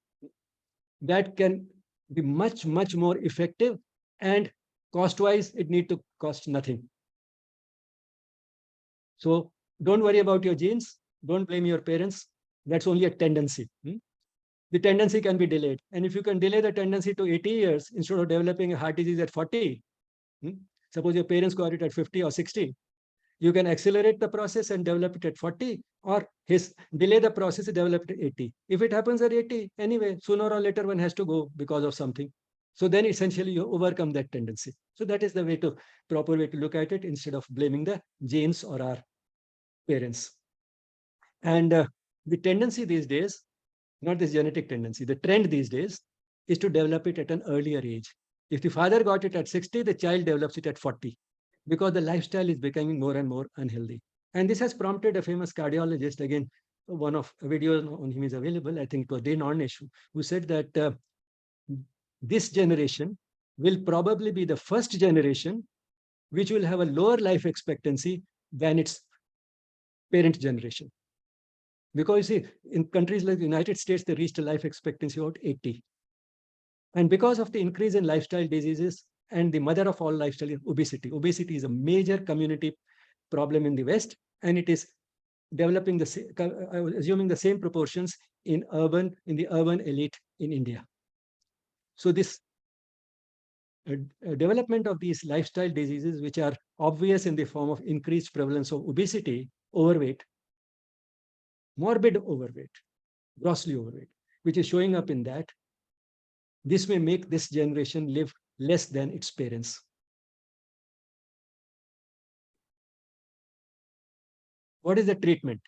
That can be much, much more effective, and cost-wise, it need to cost nothing. So don't worry about your genes. Don't blame your parents. That's only a tendency. The tendency can be delayed. And if you can delay the tendency to 80 years instead of developing a heart disease at 40, suppose your parents got it at 50 or 60, you can accelerate the process and develop it at 40, or delay the process and develop it at 80. If it happens at 80, anyway, sooner or later one has to go because of something. So then essentially you overcome that tendency. So that is the proper way to look at it, instead of blaming the genes or our parents. And the tendency these days, not this genetic tendency, the trend these days is to develop it at an earlier age. If the father got it at 60, the child develops it at 40. Because the lifestyle is becoming more and more unhealthy. And this has prompted a famous cardiologist, again, one of videos on him is available, I think it was Dane Ornish, who said that this generation will probably be the first generation which will have a lower life expectancy than its parent generation. Because you see, in countries like the United States, they reached a life expectancy of 80. And because of the increase in lifestyle diseases, and the mother of all lifestyle is obesity. Obesity is a major community problem in the West, and it is developing assuming the same proportions in the urban elite in India. So this development of these lifestyle diseases, which are obvious in the form of increased prevalence of obesity, overweight, morbid overweight, grossly overweight, which is showing up in that, this may make this generation live less than its parents. What is the treatment?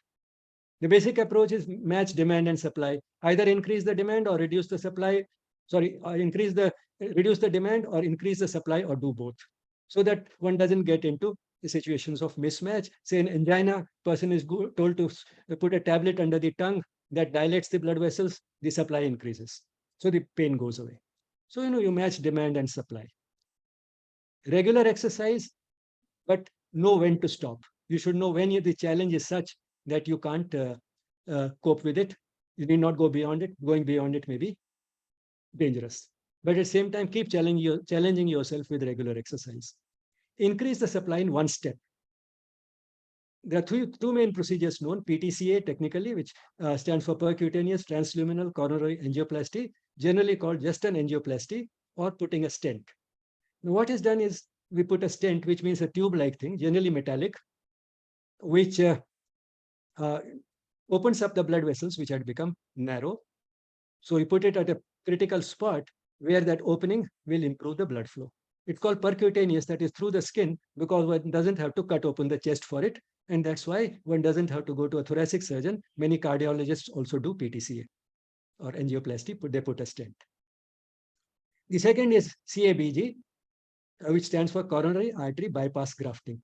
The basic approach is match demand and supply. Either increase the demand or reduce the supply. Sorry, reduce the demand or increase the supply, or do both, so that one doesn't get into the situations of mismatch. Say in angina, person is told to put a tablet under the tongue that dilates the blood vessels, the supply increases. So the pain goes away. So, you match demand and supply. Regular exercise, but know when to stop. You should know when the challenge is such that you can't cope with it. You need not go beyond it. Going beyond it may be dangerous. But at the same time, keep challenging yourself with regular exercise. Increase the supply in one step. There are two main procedures known: PTCA technically, which stands for percutaneous transluminal coronary angioplasty, generally called just an angioplasty, or putting a stent. Now, what is done is we put a stent, which means a tube-like thing, generally metallic, which opens up the blood vessels, which had become narrow. So we put it at a critical spot where that opening will improve the blood flow. It's called percutaneous, that is through the skin, because one doesn't have to cut open the chest for it. And that's why one doesn't have to go to a thoracic surgeon. Many cardiologists also do PTCA or angioplasty, they put a stent. The second is CABG, which stands for Coronary Artery Bypass Grafting.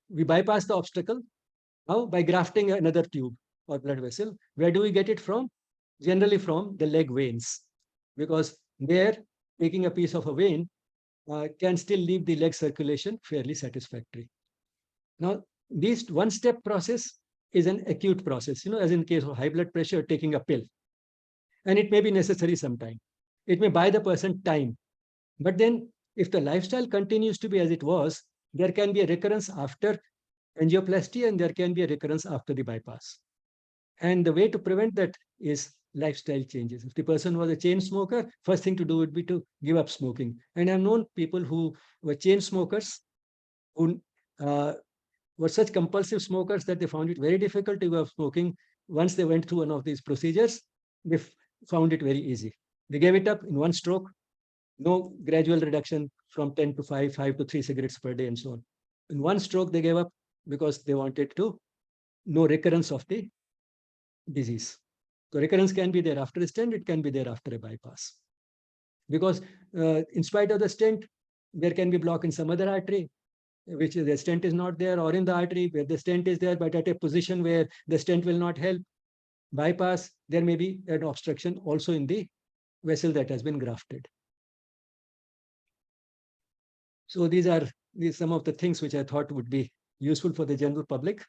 We bypass the obstacle. How? By grafting another tube or blood vessel. Where do we get it from? Generally from the leg veins, because there, taking a piece of a vein can still leave the leg circulation fairly satisfactory. Now, this one-step process is an acute process, as in case of high blood pressure, taking a pill. And it may be necessary sometime. It may buy the person time. But then, if the lifestyle continues to be as it was, there can be a recurrence after angioplasty, and there can be a recurrence after the bypass. And the way to prevent that is lifestyle changes. If the person was a chain smoker, first thing to do would be to give up smoking. And I've known people who were chain smokers, who were such compulsive smokers that they found it very difficult to give up smoking. Once they went through one of these procedures, they found it very easy. They gave it up in one stroke, no gradual reduction from 10 to 5, 5 to 3 cigarettes per day, and so on. In one stroke, they gave up because they wanted to no recurrence of the disease. So recurrence can be there after a stent, it can be there after a bypass. Because in spite of the stent, there can be block in some other artery, which is the stent is not there, or in the artery where the stent is there, but at a position where the stent will not help. Bypass, there may be an obstruction also in the vessel that has been grafted. So these are some of the things which I thought would be useful for the general public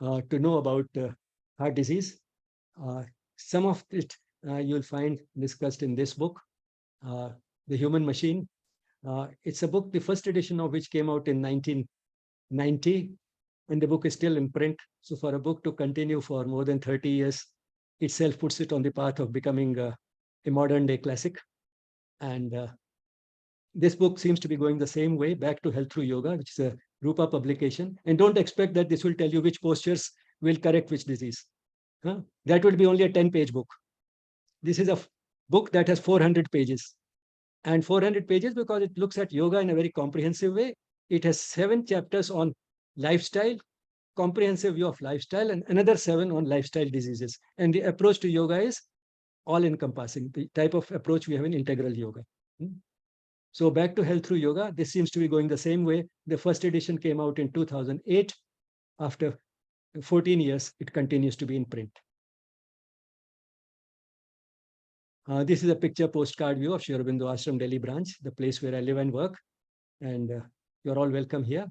to know about heart disease. Some of it you'll find discussed in this book, The Human Machine. It's a book, the first edition of which came out in 1990, and the book is still in print. So for a book to continue for more than 30 years itself puts it on the path of becoming a modern day classic. And this book seems to be going the same way, Back to Health Through Yoga, which is a Rupa publication. And don't expect that this will tell you which postures will correct which disease. That will be only a 10-page book. This is a book that has 400 pages. And 400 pages because it looks at yoga in a very comprehensive way. It has 7 chapters on lifestyle, comprehensive view of lifestyle, and another 7 on lifestyle diseases. And the approach to yoga is all-encompassing, the type of approach we have in integral yoga. So Back to Health Through Yoga, this seems to be going the same way. The first edition came out in 2008. After 14 years, it continues to be in print. This is a picture postcard view of Sri Aurobindo Ashram Delhi branch, the place where I live and work. And you're all welcome here.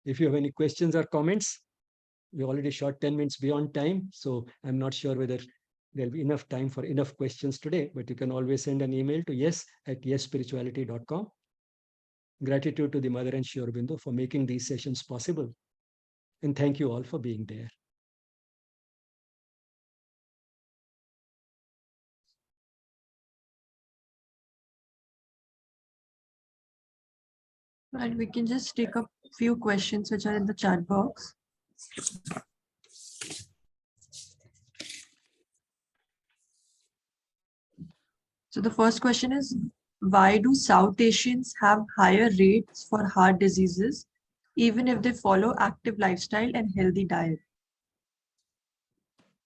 If you have any questions or comments, we already shot 10 minutes beyond time. So I'm not sure whether there'll be enough time for enough questions today, but you can always send an email to yes@yesspirituality.com. Gratitude to the Mother and Sri Aurobindo for making these sessions possible. And thank you all for being there. And we can just take a few questions which are in the chat box. So the first question is, why do South Asians have higher rates for heart diseases even if they follow active lifestyle and healthy diet?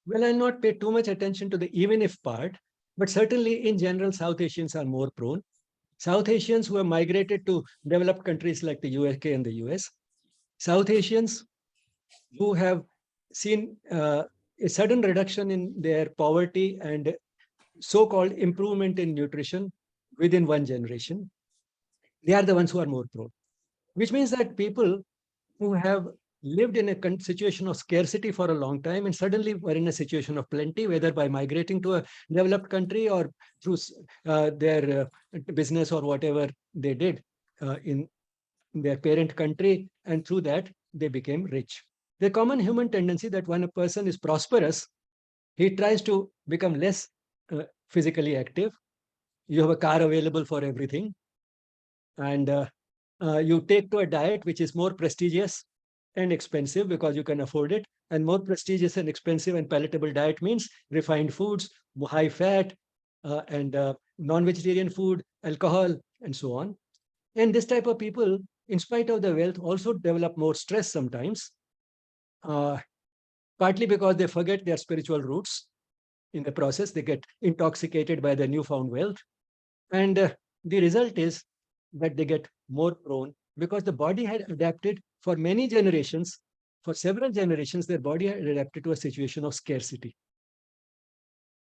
Well, I'll not pay too much attention to the even if part, but certainly in general, South Asians are more prone. South Asians who have migrated to developed countries like the UK and the US, South Asians who have seen a sudden reduction in their poverty and so-called improvement in nutrition within one generation, they are the ones who are more prone, which means that people who have lived in a situation of scarcity for a long time and suddenly were in a situation of plenty, whether by migrating to a developed country or through their business or whatever they did in their parent country, and through that they became rich. The common human tendency that when a person is prosperous, he tries to become less physically active. You have a car available for everything, and you take to a diet which is more prestigious and expensive because you can afford it. And more prestigious and expensive and palatable diet means refined foods, high fat, and non-vegetarian food, alcohol, and so on. And this type of people, in spite of the wealth, also develop more stress sometimes, partly because they forget their spiritual roots. In the process, they get intoxicated by the newfound wealth. And the result is that they get more prone because the body had adapted for many generations, for several generations, their body had adapted to a situation of scarcity.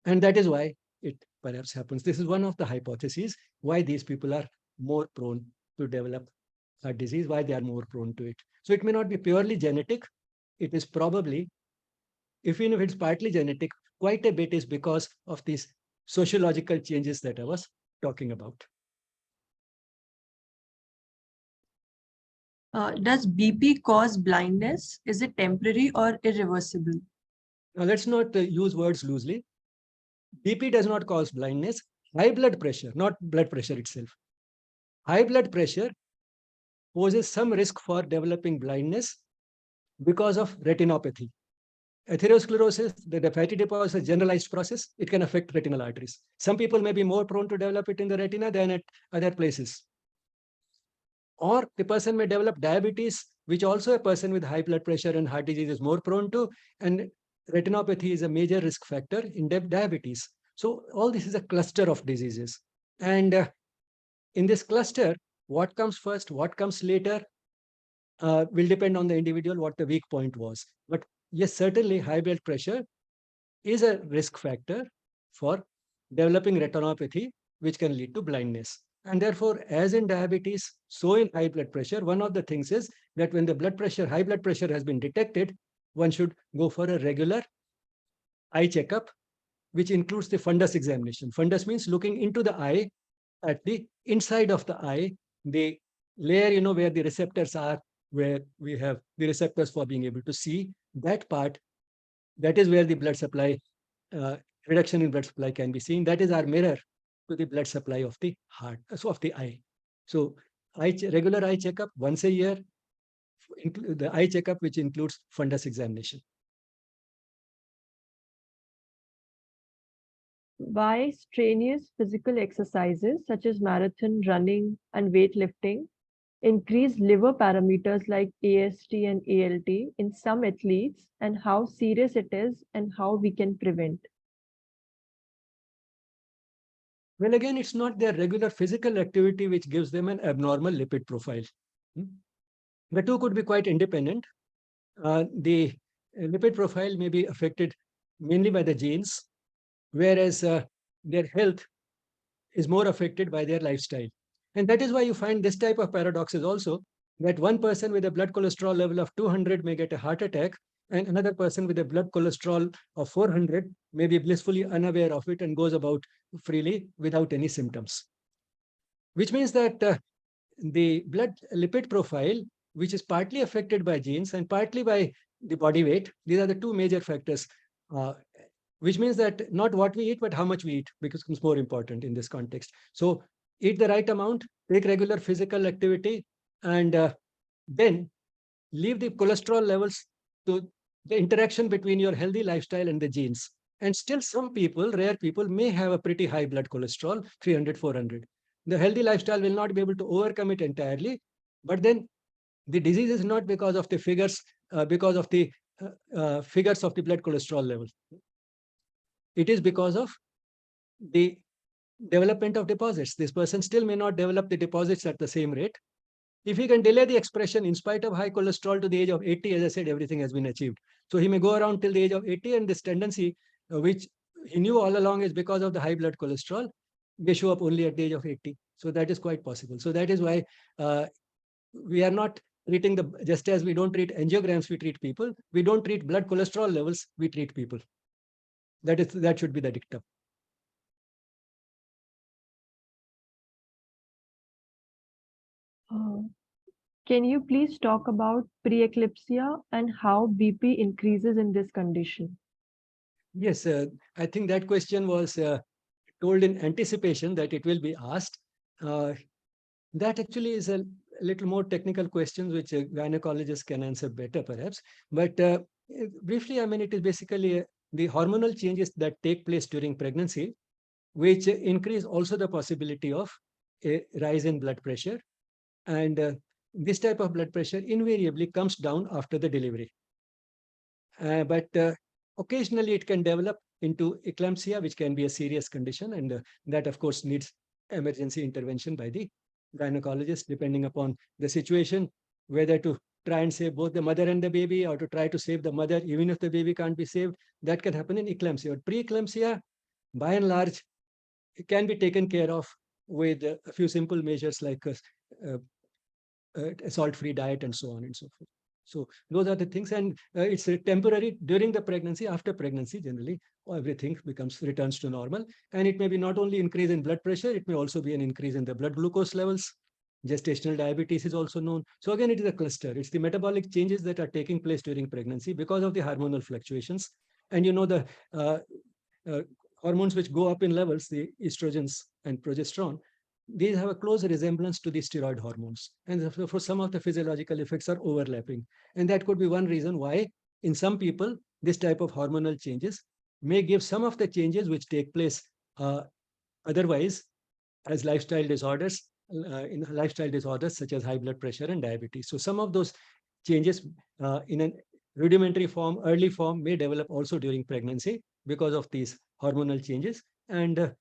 And that is why it perhaps happens. This is one of the hypotheses why these people are more prone to develop a disease, why they are more prone to it. So it may not be purely genetic. It is probably, even if it's partly genetic, quite a bit is because of these sociological changes that I was talking about. Does BP cause blindness? Is it temporary or irreversible? Now, let's not use words loosely. BP does not cause blindness. High blood pressure, not blood pressure itself. High blood pressure poses some risk for developing blindness because of retinopathy. Atherosclerosis, the fatty deposit, is a generalized process. It can affect retinal arteries. Some people may be more prone to develop it in the retina than at other places. Or the person may develop diabetes, which also a person with high blood pressure and heart disease is more prone to. And retinopathy is a major risk factor in diabetes. So all this is a cluster of diseases. And in this cluster, what comes first, what comes later, will depend on the individual, what the weak point was. But yes, certainly high blood pressure is a risk factor for developing retinopathy, which can lead to blindness. And therefore, as in diabetes, so in high blood pressure, one of the things is that when the high blood pressure has been detected, one should go for a regular eye checkup, which includes the fundus examination. Fundus means looking into the eye, at the inside of the eye, the layer, where the receptors are, where we have the receptors for being able to see, that part, that is where the blood supply, reduction in blood supply can be seen. That is our mirror to the blood supply of the heart, so of the eye. So regular eye checkup once a year, the eye checkup, which includes fundus examination. Why strenuous physical exercises such as marathon, running, and weightlifting increase liver parameters like AST and ALT in some athletes, and how serious it is and how we can prevent? Well, again, it's not their regular physical activity which gives them an abnormal lipid profile. The two could be quite independent. The lipid profile may be affected mainly by the genes, whereas their health is more affected by their lifestyle. And that is why you find this type of paradoxes also, that one person with a blood cholesterol level of 200 may get a heart attack, and another person with a blood cholesterol of 400 may be blissfully unaware of it and goes about freely without any symptoms. Which means that the blood lipid profile, which is partly affected by genes and partly by the body weight, these are the two major factors, which means that not what we eat, but how much we eat becomes more important in this context. So eat the right amount, take regular physical activity, and then leave the cholesterol levels to the interaction between your healthy lifestyle and the genes. And still some people, rare people, may have a pretty high blood cholesterol, 300, 400. The healthy lifestyle will not be able to overcome it entirely, but then The disease is not because of the figures, because of the figures of the blood cholesterol level. It is because of the development of deposits. This person still may not develop the deposits at the same rate. If he can delay the expression in spite of high cholesterol to the age of 80, as I said, everything has been achieved. So he may go around till the age of 80, and this tendency, which he knew all along is because of the high blood cholesterol, may show up only at the age of 80. So that is quite possible. So that is why we are not treating just as we don't treat angiograms, we treat people. We don't treat blood cholesterol levels, we treat people. That should be the dictum. Can you please talk about preeclampsia and how BP increases in this condition? Yes, I think that question was told in anticipation that it will be asked. That actually is a little more technical questions which a gynecologist can answer better, perhaps. But briefly, I mean, it is basically the hormonal changes that take place during pregnancy, which increase also the possibility of a rise in blood pressure. And this type of blood pressure invariably comes down after the delivery. But occasionally it can develop into eclampsia, which can be a serious condition. And that, of course, needs emergency intervention by the gynecologist, depending upon the situation, whether to try and save both the mother and the baby, or to try to save the mother, even if the baby can't be saved. That can happen in eclampsia. But preeclampsia, by and large, it can be taken care of with a few simple measures like a salt-free diet and so on and so forth. So those are the things, and it's temporary during the pregnancy. After pregnancy, generally, everything returns to normal, and it may be not only increase in blood pressure, it may also be an increase in the blood glucose levels. Gestational diabetes is also known. So again, it is a cluster. It's the metabolic changes that are taking place during pregnancy because of the hormonal fluctuations. And you know, the hormones which go up in levels, the estrogens and progesterone, these have a close resemblance to the steroid hormones. And for some of the physiological effects are overlapping. And that could be one reason why in some people, this type of hormonal changes may give some of the changes which take place otherwise as lifestyle disorders, in lifestyle disorders such as high blood pressure and diabetes. So some of those changes in a rudimentary form, early form, may develop also during pregnancy because of these hormonal changes. And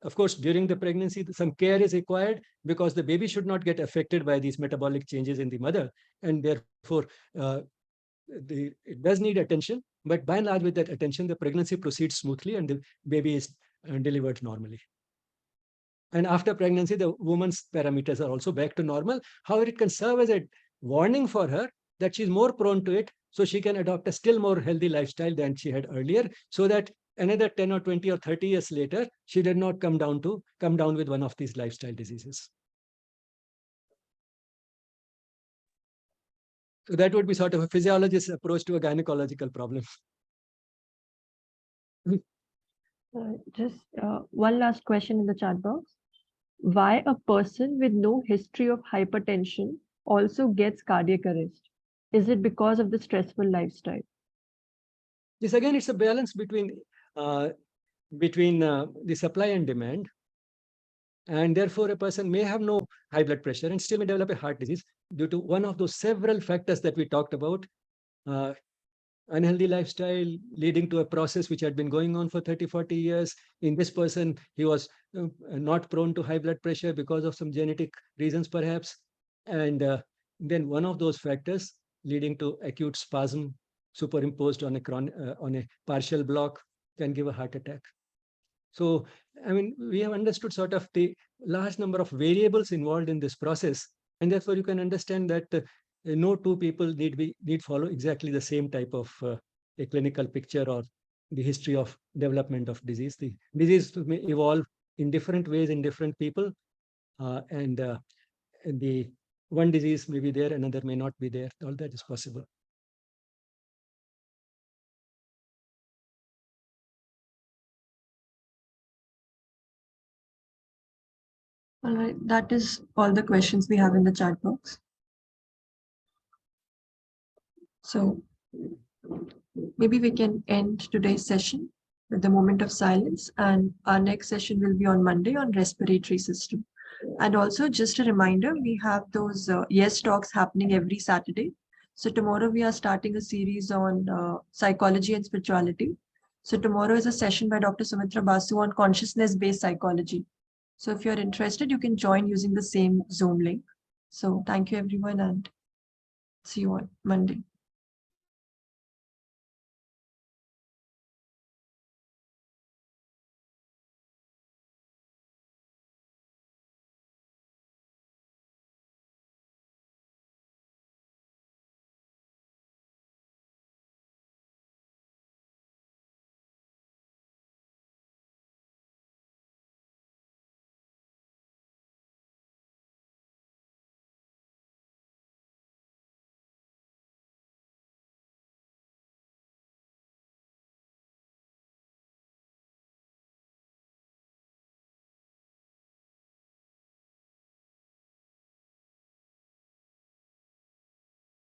of course, during the pregnancy, some care is required because the baby should not get affected by these metabolic changes in the mother. And therefore, it does need attention. But by and large, with that attention, the pregnancy proceeds smoothly and the baby is delivered normally. And after pregnancy, the woman's parameters are also back to normal. However, it can serve as a warning for her that she's more prone to it, so she can adopt a still more healthy lifestyle than she had earlier, so that another 10 or 20 or 30 years later, she did not come down with one of these lifestyle diseases. So that would be sort of a physiologist's approach to a gynecological problem. Just one last question in the chat box. Why a person with no history of hypertension also gets cardiac arrest? Is it because of the stressful lifestyle? Yes, again, it's a balance between the supply and demand. And therefore, a person may have no high blood pressure and still may develop a heart disease due to one of those several factors that we talked about. Unhealthy lifestyle leading to a process which had been going on for 30, 40 years. In this person, he was not prone to high blood pressure because of some genetic reasons, perhaps. And then one of those factors leading to acute spasm superimposed on a partial block can give a heart attack. So, I mean, we have understood sort of the large number of variables involved in this process. And therefore, you can understand that no two people need follow exactly the same type of a clinical picture or the history of development of disease. The disease may evolve in different ways in different people, and the one disease may be there, another may not be there. All that is possible. All right, that is all the questions we have in the chat box. So maybe we can end today's session with a moment of silence, and our next session will be on Monday on respiratory system. And also just a reminder, we have those Yes Talks happening every Saturday. So tomorrow we are starting a series on psychology and spirituality. So tomorrow is a session by Dr. Sumitra Basu on consciousness-based psychology. So if you're interested, you can join using the same Zoom link. So thank you everyone and see you on Monday.